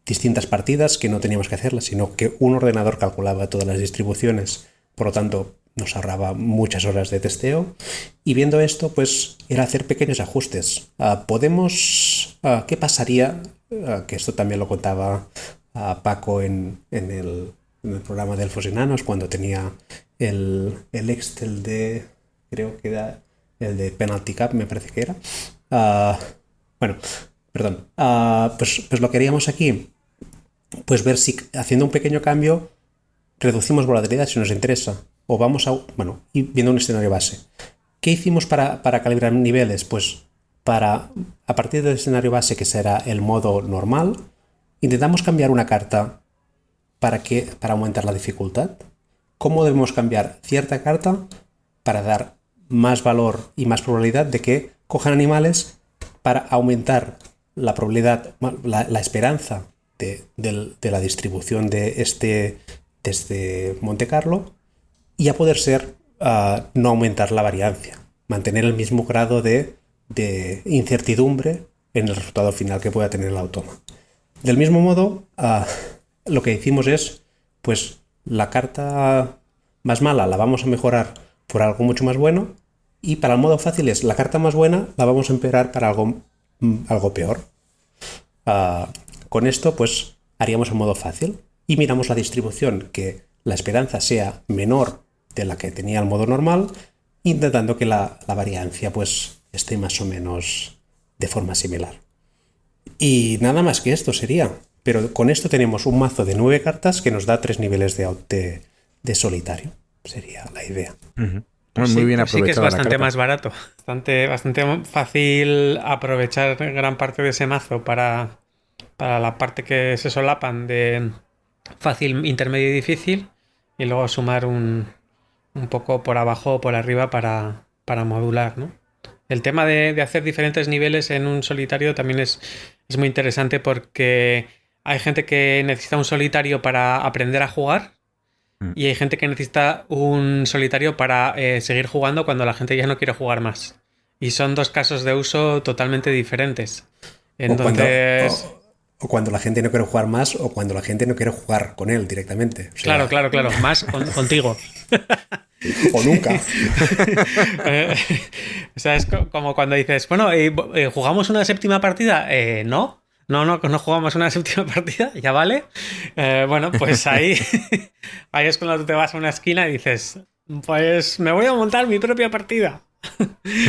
distintas partidas, que no teníamos que hacerlas, sino que un ordenador calculaba todas las distribuciones, por lo tanto nos ahorraba muchas horas de testeo. Y viendo esto, pues era hacer pequeños ajustes. ¿Qué pasaría? Que esto también lo contaba Paco en el programa de Elfos y Enanos, cuando tenía el Excel de, creo que era el de Penalty Cup, me parece que era. Pues lo que haríamos aquí, pues ver si haciendo un pequeño cambio reducimos volatilidad si nos interesa, o vamos y viendo un escenario base. ¿Qué hicimos para calibrar niveles? Pues a partir del escenario base, que será el modo normal, intentamos cambiar una carta para aumentar la dificultad. ¿Cómo debemos cambiar cierta carta para dar más valor y más probabilidad de que cojan animales, para aumentar la probabilidad, la esperanza de la distribución de este Monte Carlo, y a poder ser no aumentar la variancia, mantener el mismo grado de incertidumbre en el resultado final que pueda tener el automa. Del mismo modo, lo que hicimos es, pues la carta más mala la vamos a mejorar por algo mucho más bueno, y para el modo fácil es la carta más buena la vamos a empeorar para algo peor. Con esto pues haríamos el modo fácil y miramos la distribución, que la esperanza sea menor de la que tenía el modo normal, intentando que la variancia pues esté más o menos de forma similar. Y nada más que esto sería. Pero con esto tenemos un mazo de 9 cartas que nos da 3 niveles de solitario. Sería la idea. Muy bien aprovechado. Sí que es bastante más barato. Bastante fácil aprovechar gran parte de ese mazo para la parte que se solapan de fácil, intermedio y difícil, y luego sumar un poco por abajo o por arriba para modular, ¿no? El tema de hacer diferentes niveles en un solitario también es muy interesante, porque hay gente que necesita un solitario para aprender a jugar y hay gente que necesita un solitario para seguir jugando cuando la gente ya no quiere jugar más. Y son dos casos de uso totalmente diferentes. Entonces... O cuando la gente no quiere jugar más, o cuando la gente no quiere jugar con él directamente. O sea... Claro. Más contigo. O nunca. O sea, es como cuando dices, bueno, ¿jugamos una séptima partida? No jugamos una séptima partida, ya vale. Bueno, pues ahí es cuando tú te vas a una esquina y dices, pues me voy a montar mi propia partida.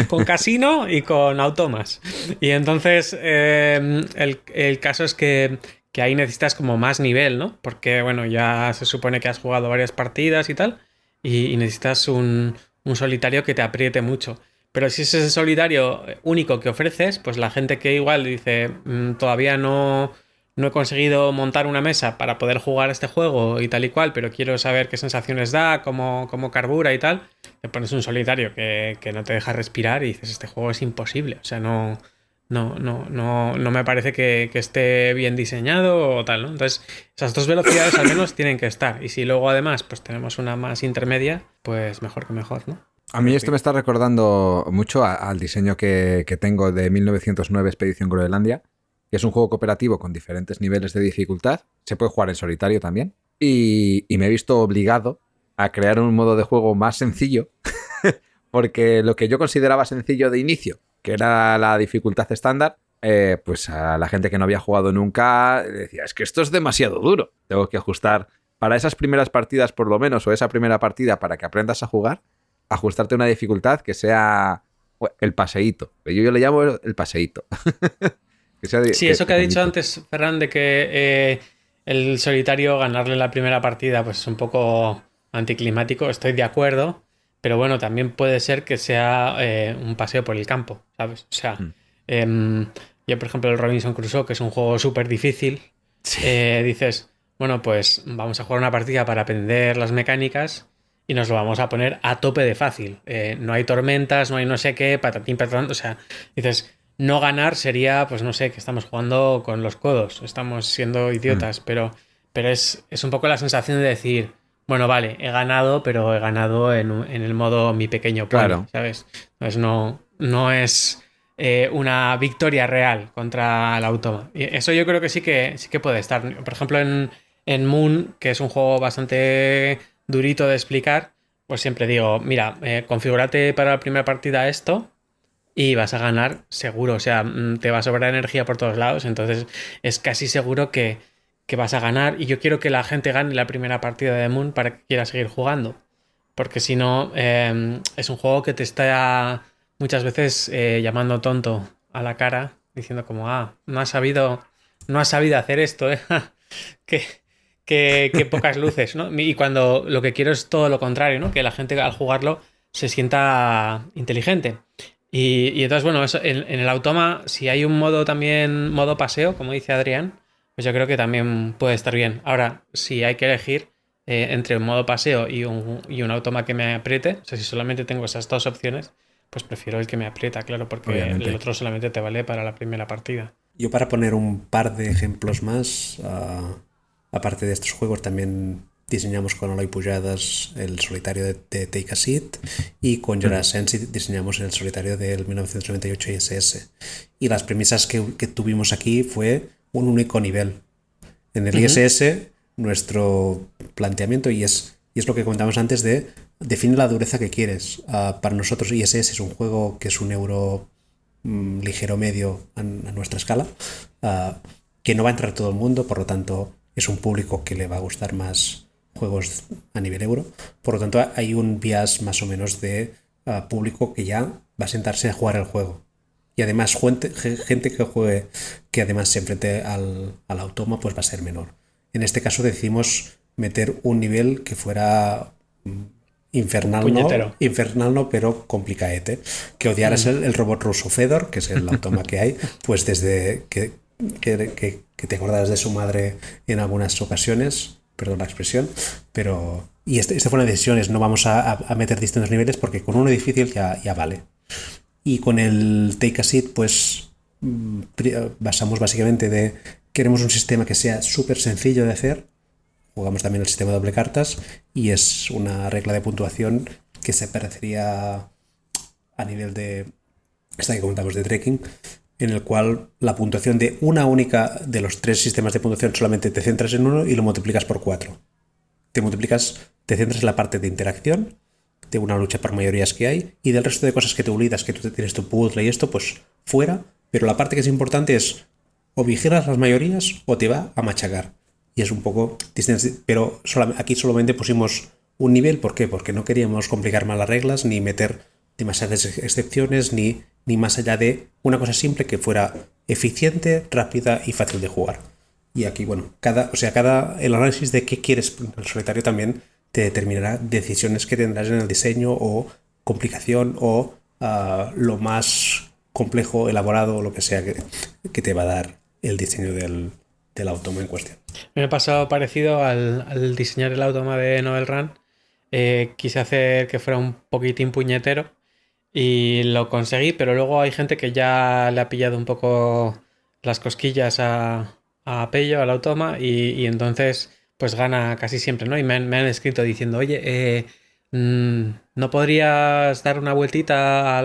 Con casino y con automas. Y entonces el caso es que ahí necesitas como más nivel, ¿no? Porque, bueno, ya se supone que has jugado varias partidas y tal, y necesitas un solitario que te apriete mucho. Pero si es ese solitario único que ofreces, pues la gente que igual dice, todavía no he conseguido montar una mesa para poder jugar este juego y tal y cual, pero quiero saber qué sensaciones da, cómo carbura y tal, te pones un solitario que no te deja respirar y dices, este juego es imposible. O sea, no me parece que esté bien diseñado o tal, ¿no? Entonces, esas dos velocidades al menos tienen que estar. Y si luego además pues tenemos una más intermedia, pues mejor que mejor, ¿no? A mí esto me está recordando mucho al diseño que tengo de 1909 Expedición Groenlandia, que es un juego cooperativo con diferentes niveles de dificultad. Se puede jugar en solitario también. Y me he visto obligado a crear un modo de juego más sencillo, porque lo que yo consideraba sencillo de inicio, que era la dificultad estándar, pues a la gente que no había jugado nunca decía, es que esto es demasiado duro. Tengo que ajustar para esas primeras partidas por lo menos, o esa primera partida para que aprendas a jugar, ajustarte una dificultad que sea el paseíto. Yo le llamo el paseíto. Sí, eso que ha dicho antes Ferran, de que el solitario ganarle la primera partida pues es un poco anticlimático, estoy de acuerdo, pero bueno, también puede ser que sea un paseo por el campo, ¿sabes? O sea, yo por ejemplo el Robinson Crusoe, que es un juego súper difícil, dices, bueno, pues vamos a jugar una partida para aprender las mecánicas y nos lo vamos a poner a tope de fácil. No hay tormentas, no hay no sé qué, patatín, patatán. O sea, dices, no ganar sería, pues no sé, que estamos jugando con los codos, estamos siendo Mm, idiotas, pero es un poco la sensación de decir, bueno, vale, he ganado, pero he ganado en el modo mi pequeño pony, claro. ¿sabes? Entonces no es una victoria real contra el automa. Y eso yo creo que sí que puede estar. Por ejemplo, en Moon, que es un juego bastante durito de explicar, pues siempre digo, mira, configúrate para la primera partida esto y vas a ganar seguro. O sea, te va a sobrar energía por todos lados, entonces es casi seguro que vas a ganar. Y yo quiero que la gente gane la primera partida de Moon para que quiera seguir jugando. Porque si no, es un juego que te está muchas veces llamando tonto a la cara, diciendo como, no has sabido hacer esto, ¿eh? qué, qué pocas luces, ¿no? Y cuando lo que quiero es todo lo contrario, ¿no? Que la gente al jugarlo se sienta inteligente. Y entonces, bueno, eso, en el automa, si hay un modo también, modo paseo, como dice Adrián, pues yo creo que también puede estar bien. Ahora, si hay que elegir entre un modo paseo y un automa que me apriete, o sea, si solamente tengo esas dos opciones, pues prefiero el que me aprieta, claro, porque el Obviamente. otro solamente te vale para la primera partida. Yo para poner un par de ejemplos más, aparte de estos juegos, también diseñamos con Aloy Pujadas el solitario de Take a Seat y con Mm, Gerard Sensi diseñamos el solitario del 1998 ISS. Y las premisas que tuvimos aquí fue un único nivel. En el Ujú. ISS, nuestro planteamiento, y es lo que comentamos antes de define la dureza que quieres. Para nosotros ISS es un juego que es un euro ligero medio a nuestra escala, uh, que no va a entrar todo el mundo, por lo tanto es un público que le va a gustar más juegos a nivel euro, por lo tanto hay un bias más o menos de público que ya va a sentarse a jugar el juego. Y además gente que juegue, que además se enfrente al automa, pues va a ser menor. En este caso decidimos meter un nivel que fuera Puñetero. infernal no, pero complicaete. Que odiaras Mm. el robot ruso Fedor, que es el automa que hay, pues desde que te acordarás de su madre en algunas ocasiones, perdón la expresión, pero... Y esta fue una decisión, es no vamos a meter distintos niveles porque con uno difícil ya vale. Y con el Take a Seat, pues basamos básicamente de queremos un sistema que sea súper sencillo de hacer. Jugamos también el sistema de doble cartas y es una regla de puntuación que se parecería a nivel de esta que comentamos de trekking, en el cual la puntuación de una única de los tres sistemas de puntuación solamente te centras en uno y lo multiplicas por cuatro. Te centras en la parte de interacción, de una lucha por mayorías que hay, y del resto de cosas que te olvidas, que tú tienes tu puzzle y esto, pues fuera. Pero la parte que es importante es o vigilas las mayorías o te va a machacar. Y es un poco distinto, pero aquí solamente pusimos un nivel. ¿Por qué? Porque no queríamos complicar más las reglas, ni meter demasiadas excepciones, ni más allá de una cosa simple que fuera eficiente, rápida y fácil de jugar. Y aquí, bueno, el análisis de qué quieres en el solitario también te determinará decisiones que tendrás en el diseño o complicación o lo más complejo, elaborado o lo que sea que te va a dar el diseño del automa en cuestión. Me ha pasado parecido al diseñar el automa de Novel Run. Quise hacer que fuera un poquitín puñetero y lo conseguí, pero luego hay gente que ya le ha pillado un poco las cosquillas a Pello, al automa, y entonces pues gana casi siempre, ¿no? Y me han escrito diciendo, oye, ¿no podrías dar una vueltita a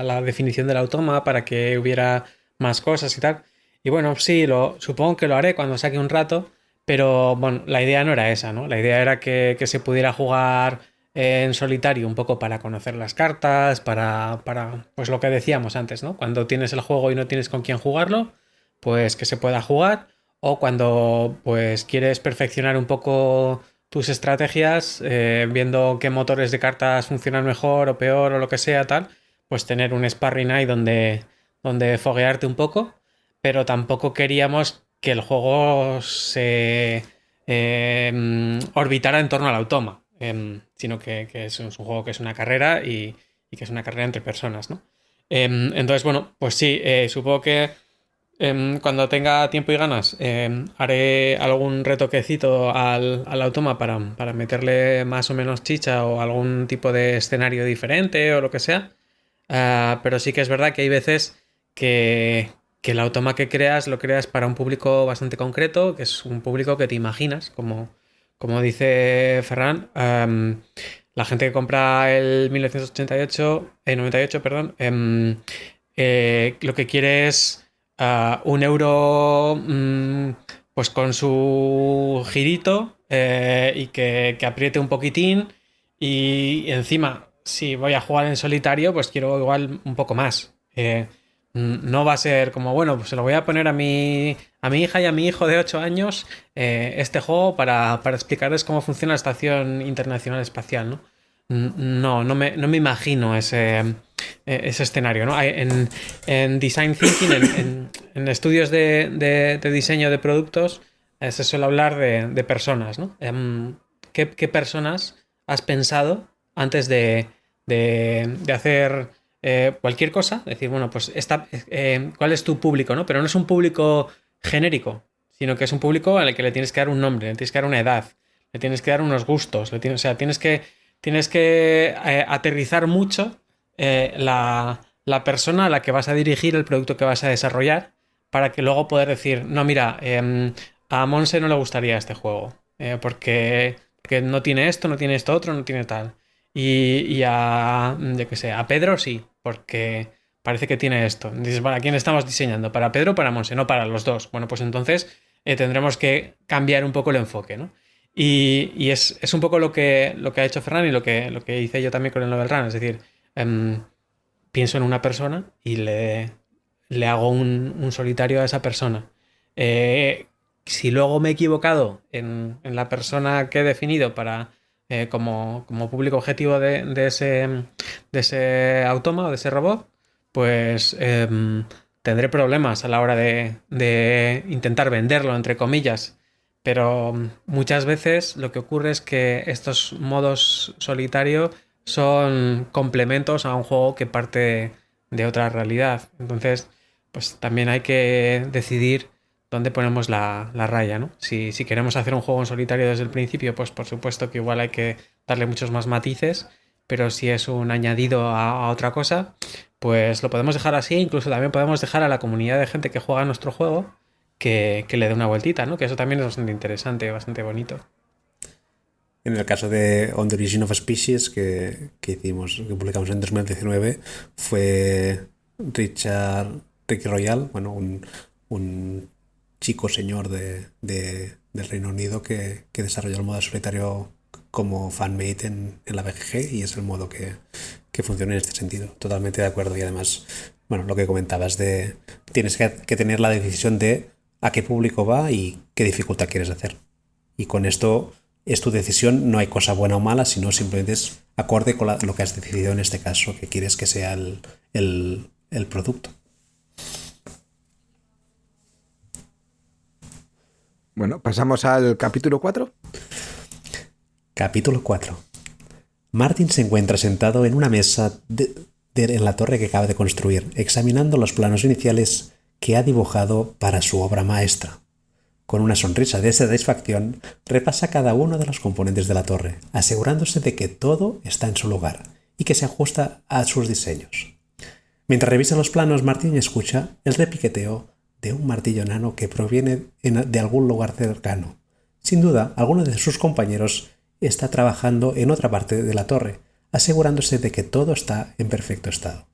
la definición del automa para que hubiera más cosas y tal? Y bueno, sí, supongo que lo haré cuando saque un rato, pero bueno, la idea no era esa, ¿no? La idea era que se pudiera jugar en solitario un poco para conocer las cartas, para, pues lo que decíamos antes, ¿no? Cuando tienes el juego y no tienes con quién jugarlo, pues que se pueda jugar, o cuando pues quieres perfeccionar un poco tus estrategias, viendo qué motores de cartas funcionan mejor o peor o lo que sea, tal, pues tener un sparring ahí donde foguearte un poco, pero tampoco queríamos que el juego se orbitara en torno al automa, sino que es un juego que es una carrera y que es una carrera entre personas, ¿no? Entonces, bueno, pues sí, supongo que Cuando tenga tiempo y ganas, haré algún retoquecito al automa para meterle más o menos chicha o algún tipo de escenario diferente o lo que sea. Pero sí que es verdad que hay veces que el automa que creas lo creas para un público bastante concreto, que es un público que te imaginas, como dice Ferran. La gente que compra el 98, perdón, lo que quiere es 1 euro, pues con su girito, y que apriete un poquitín, y encima, si voy a jugar en solitario, pues quiero igual un poco más. No va a ser como, bueno, pues se lo voy a poner a mi hija y a mi hijo de 8 años, este juego para explicarles cómo funciona la Estación Internacional Espacial, ¿no? No me imagino ese escenario, ¿no? En Design Thinking, en estudios de diseño de productos, se suele hablar de personas, ¿no? ¿Qué personas has pensado antes de hacer cualquier cosa? Decir, bueno, pues ¿cuál es tu público, ¿no? Pero no es un público genérico, sino que es un público al que le tienes que dar un nombre, le tienes que dar una edad, le tienes que dar unos gustos, o sea, tienes que aterrizar mucho la persona a la que vas a dirigir el producto que vas a desarrollar, para que luego poder decir, no, mira, a Monse no le gustaría este juego, porque no tiene esto, no tiene esto otro, no tiene tal. Y yo qué sé, a Pedro sí, porque parece que tiene esto. Dices, ¿para quién estamos diseñando? ¿Para Pedro o para Monse? No, para los dos. Bueno, pues entonces tendremos que cambiar un poco el enfoque, ¿no? Y es un poco lo que ha hecho Ferran y lo que hice yo también con el Novel Run. Es decir, pienso en una persona y le hago un solitario a esa persona. Si luego me he equivocado en la persona que he definido como público objetivo de ese automa o de ese robot, pues tendré problemas a la hora de intentar venderlo, entre comillas. Pero muchas veces lo que ocurre es que estos modos solitario son complementos a un juego que parte de otra realidad. Entonces, pues también hay que decidir dónde ponemos la raya, ¿no? Si queremos hacer un juego en solitario desde el principio, pues por supuesto que igual hay que darle muchos más matices, pero si es un añadido a otra cosa, pues lo podemos dejar así. Incluso también podemos dejar a la comunidad de gente que juega nuestro juego que le dé una vueltita, ¿no? Que eso también es bastante interesante, bastante bonito. En el caso de On the Origin of Species que publicamos en 2019, fue Ricky Royal, bueno, un chico señor del Reino Unido que desarrolló el modo solitario como fanmate en la BGG, y es el modo que funciona en este sentido. Totalmente de acuerdo. Y además, bueno, lo que comentabas tienes que tener la decisión de a qué público va y qué dificultad quieres hacer. Y con esto es tu decisión, no hay cosa buena o mala, sino simplemente es acorde con lo que has decidido en este caso, que quieres que sea el producto. Bueno, pasamos al capítulo 4. Capítulo 4. Martin se encuentra sentado en una mesa en la torre que acaba de construir, examinando los planos iniciales que ha dibujado para su obra maestra. Con una sonrisa de satisfacción, repasa cada uno de los componentes de la torre, asegurándose de que todo está en su lugar y que se ajusta a sus diseños. Mientras revisa los planos, Martin escucha el repiqueteo de un martillo enano que proviene de algún lugar cercano. Sin duda, alguno de sus compañeros está trabajando en otra parte de la torre, asegurándose de que todo está en perfecto estado.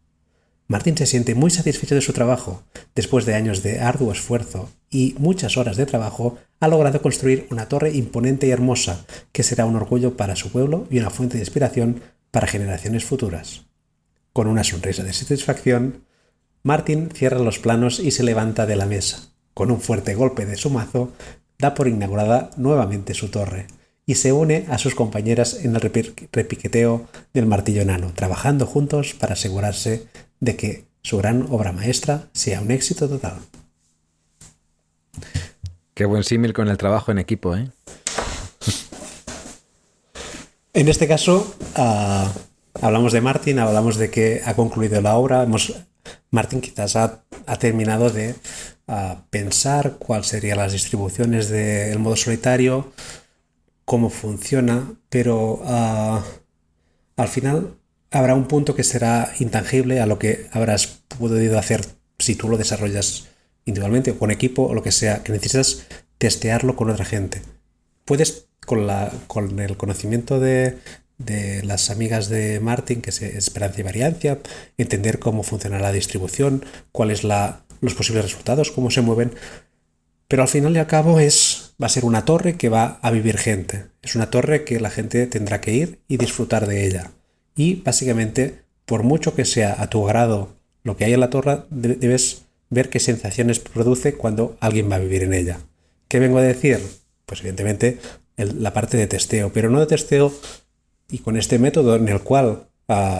Martin se siente muy satisfecho de su trabajo. Después de años de arduo esfuerzo y muchas horas de trabajo, ha logrado construir una torre imponente y hermosa que será un orgullo para su pueblo y una fuente de inspiración para generaciones futuras. Con una sonrisa de satisfacción, Martin cierra los planos y se levanta de la mesa. Con un fuerte golpe de su mazo, da por inaugurada nuevamente su torre y se une a sus compañeras en el repiqueteo del martillo enano, trabajando juntos para asegurarse de que su gran obra maestra sea un éxito total. Qué buen símil con el trabajo en equipo, ¿eh? En este caso, hablamos de Martin, hablamos de que ha concluido la obra. Martin quizás ha terminado de pensar cuáles serían las distribuciones del modo solitario, cómo funciona, pero al final habrá un punto que será intangible a lo que habrás podido hacer si tú lo desarrollas individualmente o con equipo o lo que sea, que necesitas testearlo con otra gente. Puedes, con el conocimiento de las amigas de Martin, que es Esperanza y Variancia, entender cómo funciona la distribución, cuáles los posibles resultados, cómo se mueven, pero al final y al cabo va a ser una torre que va a vivir gente. Es una torre que la gente tendrá que ir y disfrutar de ella. Y básicamente, por mucho que sea a tu agrado lo que hay en la torre, debes ver qué sensaciones produce cuando alguien va a vivir en ella. ¿Qué vengo a decir? Pues evidentemente la parte de testeo, pero no de testeo y con este método en el cual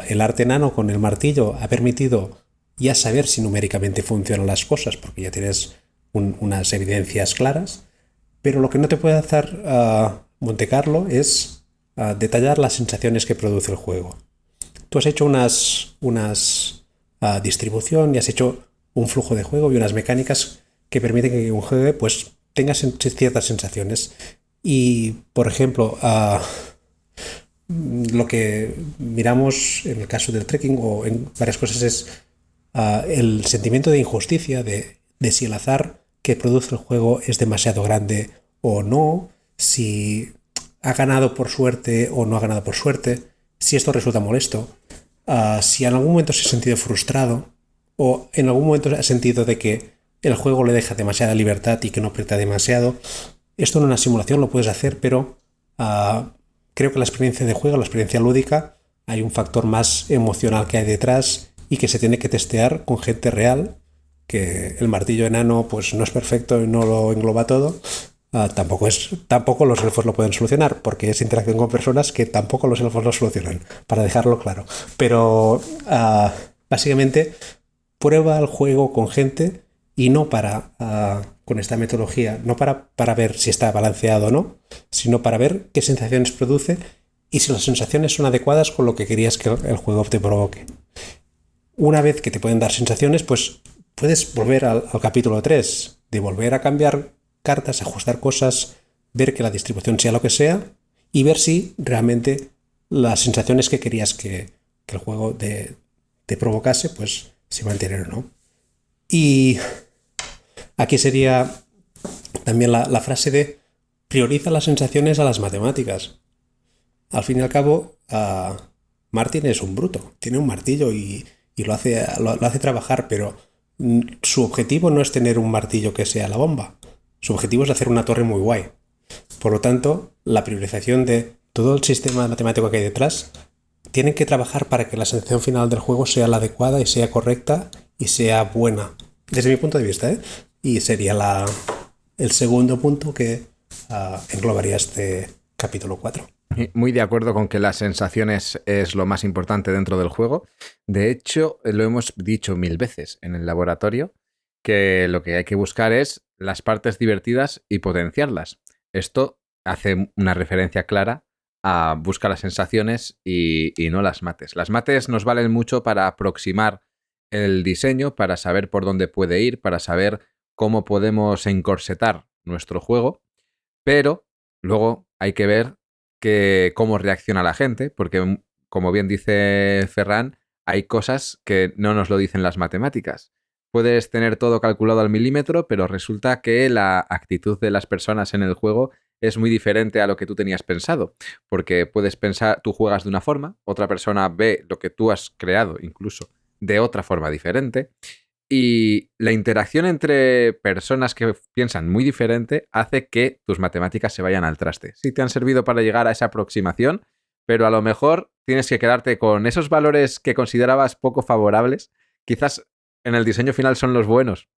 el arte enano con el martillo ha permitido ya saber si numéricamente funcionan las cosas, porque ya tienes unas evidencias claras, pero lo que no te puede hacer Monte Carlo es detallar las sensaciones que produce el juego. Tú has hecho unas distribución y has hecho un flujo de juego y unas mecánicas que permiten que un juego pues tenga ciertas sensaciones. Y, por ejemplo, lo que miramos en el caso del trekking o en varias cosas es el sentimiento de injusticia, de si el azar que produce el juego es demasiado grande o no, si ha ganado por suerte o no ha ganado por suerte, si esto resulta molesto, si en algún momento se ha sentido frustrado o en algún momento ha sentido de que el juego le deja demasiada libertad y que no aprieta demasiado. Esto en una simulación lo puedes hacer, pero creo que la experiencia de juego, la experiencia lúdica, hay un factor más emocional que hay detrás y que se tiene que testear con gente real, que el martillo enano pues no es perfecto y no lo engloba todo. Tampoco los elfos lo pueden solucionar, porque es interacción con personas que tampoco los elfos lo solucionan, para dejarlo claro. Pero básicamente prueba el juego con gente y no con esta metodología, no para ver si está balanceado o no, sino para ver qué sensaciones produce y si las sensaciones son adecuadas con lo que querías que el juego te provoque. Una vez que te pueden dar sensaciones, pues puedes volver al capítulo 3, de volver a cambiar cartas, ajustar cosas, ver que la distribución sea lo que sea y ver si realmente las sensaciones que querías que el juego te provocase, pues se mantienen o no. Y aquí sería también la frase de prioriza las sensaciones a las matemáticas. Al fin y al cabo, Martin es un bruto, tiene un martillo y lo hace trabajar, pero su objetivo no es tener un martillo que sea la bomba. Su objetivo es hacer una torre muy guay. Por lo tanto, la priorización de todo el sistema matemático que hay detrás tiene que trabajar para que la sensación final del juego sea la adecuada y sea correcta y sea buena, desde mi punto de vista, ¿eh? Y sería el segundo punto que englobaría este capítulo 4. Muy de acuerdo con que las sensaciones es lo más importante dentro del juego. De hecho, lo hemos dicho 1000 veces en el laboratorio, que lo que hay que buscar es las partes divertidas y potenciarlas. Esto hace una referencia clara a buscar las sensaciones y no las mates. Las mates nos valen mucho para aproximar el diseño, para saber por dónde puede ir, para saber cómo podemos encorsetar nuestro juego, pero luego hay que ver cómo reacciona la gente, porque como bien dice Ferran, hay cosas que no nos lo dicen las matemáticas. Puedes tener todo calculado al milímetro, pero resulta que la actitud de las personas en el juego es muy diferente a lo que tú tenías pensado, porque puedes pensar, tú juegas de una forma, otra persona ve lo que tú has creado incluso de otra forma diferente, y la interacción entre personas que piensan muy diferente hace que tus matemáticas se vayan al traste. Sí te han servido para llegar a esa aproximación, pero a lo mejor tienes que quedarte con esos valores que considerabas poco favorables. Quizás en el diseño final son los buenos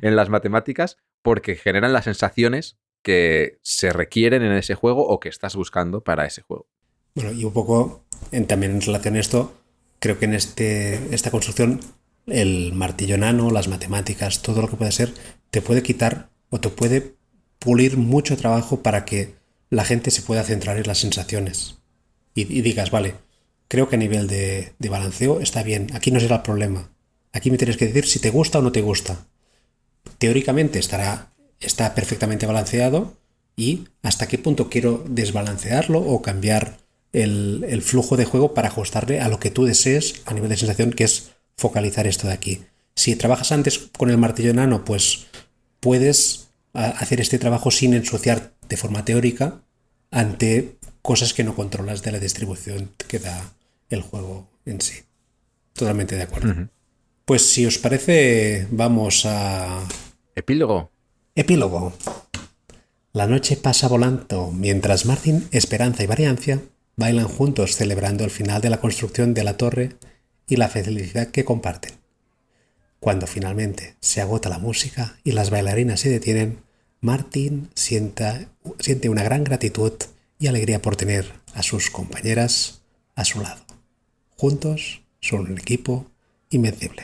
en las matemáticas porque generan las sensaciones que se requieren en ese juego o que estás buscando para ese juego. Bueno, y un poco también en relación a esto, creo que en esta construcción el martillo enano, las matemáticas, todo lo que puede ser, te puede quitar o te puede pulir mucho trabajo para que la gente se pueda centrar en las sensaciones y digas, vale, creo que a nivel de balanceo está bien, aquí no será el problema, aquí me tienes que decir si te gusta o no te gusta, teóricamente está perfectamente balanceado y hasta qué punto quiero desbalancearlo o cambiar el flujo de juego para ajustarle a lo que tú desees a nivel de sensación, que es focalizar esto de aquí. Si trabajas antes con el martillo enano, pues puedes hacer este trabajo sin ensuciar de forma teórica ante cosas que no controlas de la distribución que da el juego en sí. Totalmente de acuerdo. Uh-huh. Pues si os parece, vamos a... Epílogo. Epílogo. La noche pasa volando mientras Martin, Esperanza y Variancia bailan juntos celebrando el final de la construcción de la torre y la felicidad que comparten. Cuando finalmente se agota la música y las bailarinas se detienen, Martin siente una gran gratitud y alegría por tener a sus compañeras a su lado. Juntos son un equipo invencible.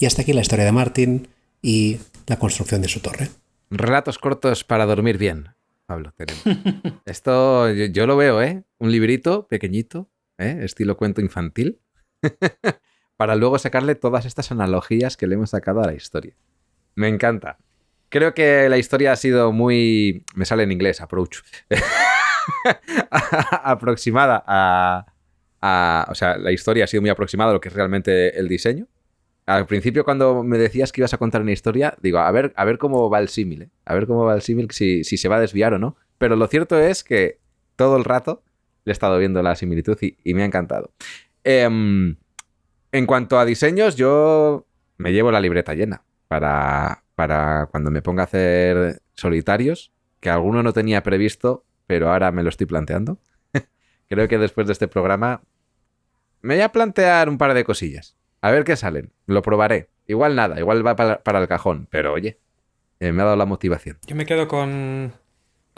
Y hasta aquí la historia de Martin y la construcción de su torre. Relatos cortos para dormir bien, Pablo. Tenemos. Esto yo lo veo, ¿eh? Un librito pequeñito, estilo cuento infantil, para luego sacarle todas estas analogías que le hemos sacado a la historia. Me encanta. Creo que la historia ha sido muy... Me sale en inglés, approach. Aproximada o sea, la historia ha sido muy aproximada a lo que es realmente el diseño. Al principio, cuando me decías que ibas a contar una historia, digo, a ver cómo va el símil, ¿eh? A ver cómo va el símil, si se va a desviar o no. Pero lo cierto es que todo el rato le he estado viendo la similitud y me ha encantado. En cuanto a diseños, yo me llevo la libreta llena para cuando me ponga a hacer solitarios, que alguno no tenía previsto, pero ahora me lo estoy planteando. Creo que después de este programa me voy a plantear un par de cosillas. A ver qué salen. Lo probaré. Igual nada, igual va para el cajón. Pero oye, me ha dado la motivación. Yo me quedo con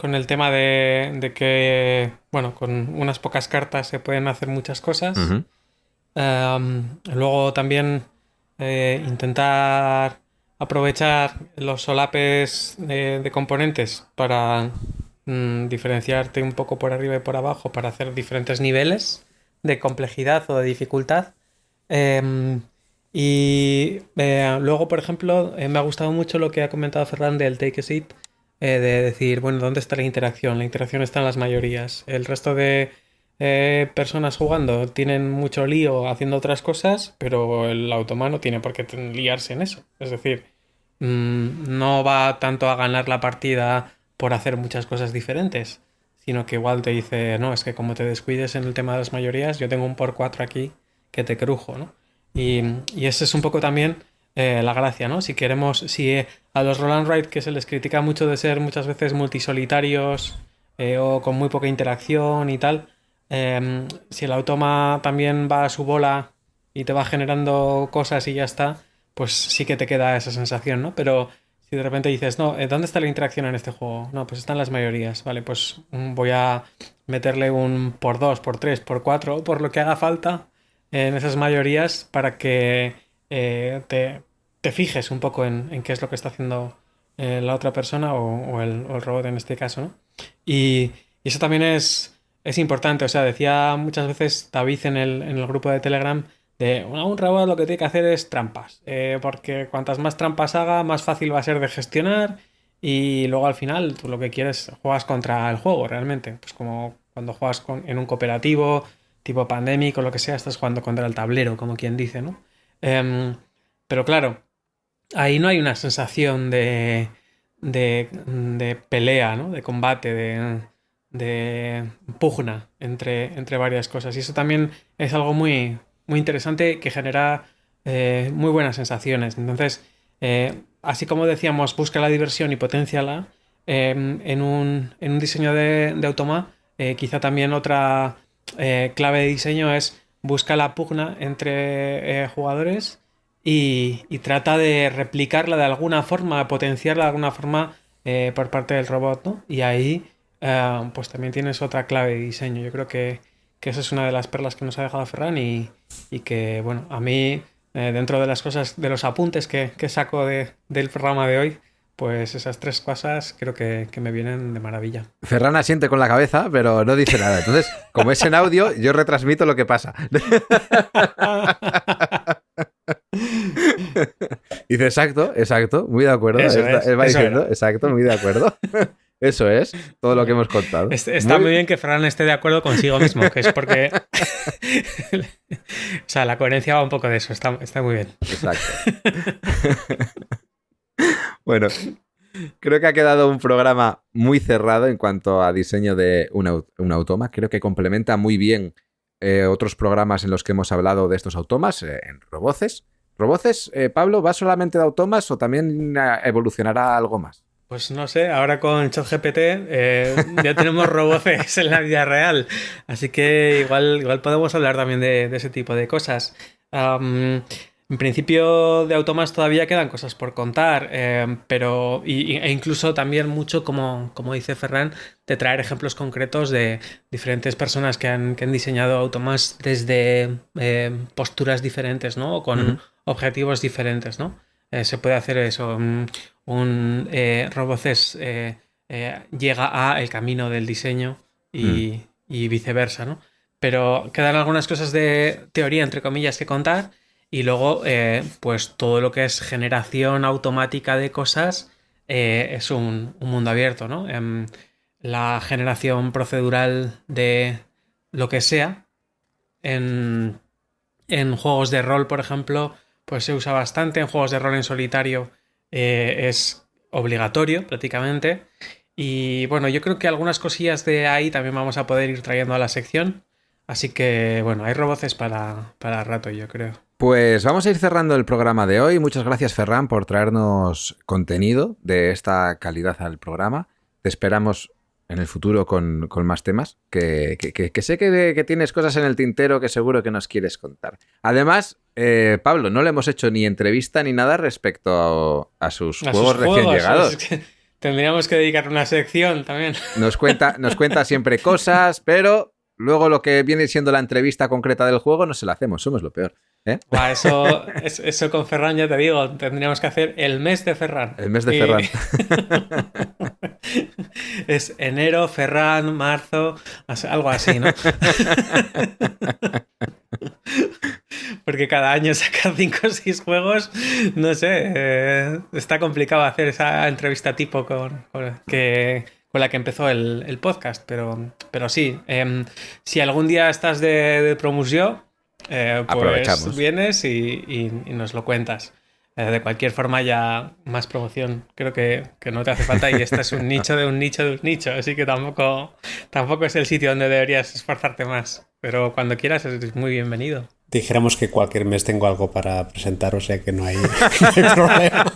el tema de que, bueno, con unas pocas cartas se pueden hacer muchas cosas. Uh-huh. Luego también intentar aprovechar los solapes de componentes para diferenciarte un poco por arriba y por abajo para hacer diferentes niveles de complejidad o de dificultad. Luego, por ejemplo, me ha gustado mucho lo que ha comentado Ferran del Take a Seat, de decir, bueno, ¿dónde está la interacción? La interacción está en las mayorías. El resto de personas jugando tienen mucho lío haciendo otras cosas, pero el automa no tiene por qué liarse en eso. Es decir, no va tanto a ganar la partida por hacer muchas cosas diferentes, sino que igual te dice, no, es que como te descuides en el tema de las mayorías, yo tengo un por 4 aquí que te crujo, ¿no? Y ese es un poco también la gracia, ¿no? Si a los Roll and Write, que se les critica mucho de ser muchas veces multisolitarios o con muy poca interacción y tal, si el automa también va a su bola y te va generando cosas y ya está, pues sí que te queda esa sensación, ¿no? Pero si de repente dices, no, ¿dónde está la interacción en este juego? No, pues están las mayorías, vale, pues voy a meterle un por 2, por 3, por 4, por lo que haga falta en esas mayorías para que te fijes un poco en qué es lo que está haciendo la otra persona o el robot en este caso, ¿no? Y eso también es importante. O sea, decía muchas veces David en el grupo de Telegram de un robot lo que tiene que hacer es trampas, porque cuantas más trampas haga, más fácil va a ser de gestionar y luego al final tú lo que quieres, juegas contra el juego realmente. Pues como cuando juegas en un cooperativo tipo Pandemic o lo que sea, estás jugando contra el tablero, como quien dice, ¿no? Pero claro, ahí no hay una sensación de pelea, ¿no? De combate, de pugna entre varias cosas. Y eso también es algo muy, muy interesante que genera muy buenas sensaciones. Entonces, así como decíamos, busca la diversión y potenciala, en un diseño de automa, quizá también otra clave de diseño es busca la pugna entre jugadores y trata de replicarla de alguna forma, potenciarla de alguna forma por parte del robot, ¿no? Y ahí pues también tienes otra clave de diseño. Yo creo que esa es una de las perlas que nos ha dejado Ferran y que, bueno, a mí, dentro de las cosas, de los apuntes que saco del programa de hoy, pues esas 3 cosas creo que me vienen de maravilla. Ferran asiente con la cabeza, pero no dice nada. Entonces, como es en audio, yo retransmito lo que pasa. Dice, exacto, muy de acuerdo. Eso Va es, diciendo, era. exacto, muy de acuerdo. Eso es todo lo que hemos contado. Está muy bien que Ferran esté de acuerdo consigo mismo, que es porque... O sea, la coherencia va un poco de eso, está muy bien. Exacto. Bueno, creo que ha quedado un programa muy cerrado en cuanto a diseño de un automa. Creo que complementa muy bien otros programas en los que hemos hablado de estos automas, en Roboces. ¿Roboces, Pablo, va solamente de automas o también evolucionará algo más? Pues no sé, ahora con ChatGPT ya tenemos roboces en la vida real, así que igual podemos hablar también de ese tipo de cosas. En principio de automas todavía quedan cosas por contar, pero e incluso también mucho, como dice Ferran, de traer ejemplos concretos de diferentes personas que han diseñado automas desde posturas diferentes, ¿no? O con objetivos diferentes, ¿no? Se puede hacer eso. Un Roboces llega a el camino del diseño y viceversa, ¿no? Pero quedan algunas cosas de teoría, entre comillas, que contar. Y luego, pues todo lo que es generación automática de cosas es un mundo abierto, ¿no? La generación procedural de lo que sea en juegos de rol, por ejemplo, pues se usa bastante. En juegos de rol en solitario es obligatorio prácticamente. Y bueno, yo creo que algunas cosillas de ahí también vamos a poder ir trayendo a la sección. Así que bueno, hay roboces para rato, yo creo. Pues vamos a ir cerrando el programa de hoy. Muchas gracias, Ferran, por traernos contenido de esta calidad al programa. Te esperamos en el futuro con más temas, que sé que tienes cosas en el tintero que seguro que nos quieres contar. Además, Pablo, no le hemos hecho ni entrevista ni nada respecto a sus juegos recién llegados. Es que tendríamos que dedicar una sección también. Nos cuenta siempre cosas, pero luego lo que viene siendo la entrevista concreta del juego no se la hacemos, somos lo peor. Eso con Ferran, ya te digo, tendríamos que hacer el mes de Ferran. El mes de Ferran. Es enero, Ferran, marzo, algo así, ¿no? Porque cada año saca 5 o 6 juegos, no sé, está complicado hacer esa entrevista tipo con la que empezó el podcast, pero sí, si algún día estás de promoción, pues vienes y nos lo cuentas. De cualquier forma, ya más promoción creo que no te hace falta, y este es un nicho de un nicho de un nicho, así que tampoco es el sitio donde deberías esforzarte más, pero cuando quieras es muy bienvenido. Dijéramos que cualquier mes tengo algo para presentar, o sea que no hay problema.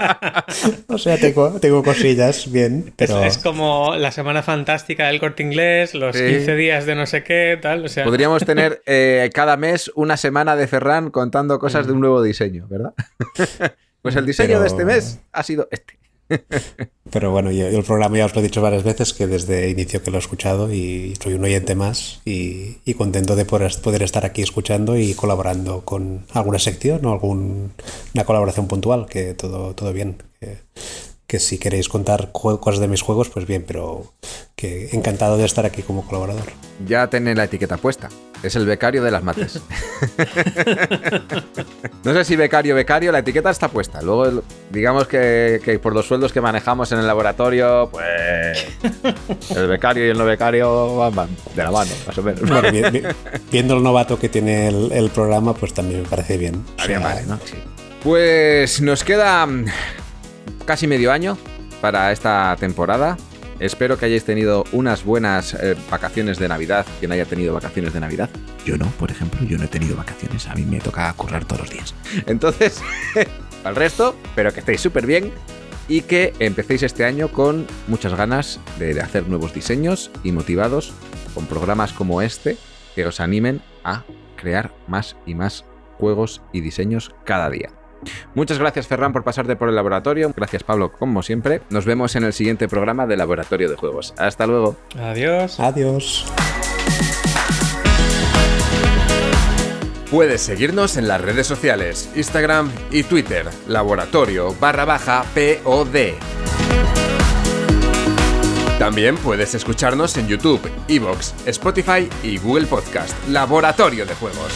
O sea, tengo cosillas bien, pero... Es como la Semana Fantástica del Corte Inglés, los 15 días de no sé qué, tal, o sea... Podríamos tener cada mes una semana de Ferran contando cosas de un nuevo diseño, ¿verdad? Pues el diseño de este mes ha sido este. Pero bueno, yo el programa ya os lo he dicho varias veces, que desde inicio que lo he escuchado y soy un oyente más y contento de poder estar aquí escuchando y colaborando con alguna sección o una colaboración puntual, que todo bien. Que si queréis contar cosas de mis juegos, pues bien, pero que encantado de estar aquí como colaborador. Ya tiene la etiqueta puesta. Es el becario de las mates. No sé si becario, la etiqueta está puesta. Luego, digamos que por los sueldos que manejamos en el laboratorio, pues el becario y el no becario van de la mano, más o menos. Bueno, viendo el novato que tiene el programa, pues también me parece bien. Vale, ¿no? Sí. Pues nos queda casi medio año para esta temporada. Espero que hayáis tenido unas buenas vacaciones de Navidad. Quien haya tenido vacaciones de Navidad. Yo no, por ejemplo, yo no he tenido vacaciones. A mí me toca currar todos los días. Entonces, al resto, espero que estéis súper bien y que empecéis este año con muchas ganas de hacer nuevos diseños y motivados con programas como este que os animen a crear más y más juegos y diseños cada día. Muchas gracias, Ferran, por pasarte por el laboratorio. Gracias, Pablo, como siempre. Nos vemos en el siguiente programa de Laboratorio de Juegos. Hasta luego. Adiós. Adiós. Puedes seguirnos en las redes sociales, Instagram y Twitter, laboratorio_POD. También puedes escucharnos en YouTube, iVoox, Spotify y Google Podcast, Laboratorio de Juegos.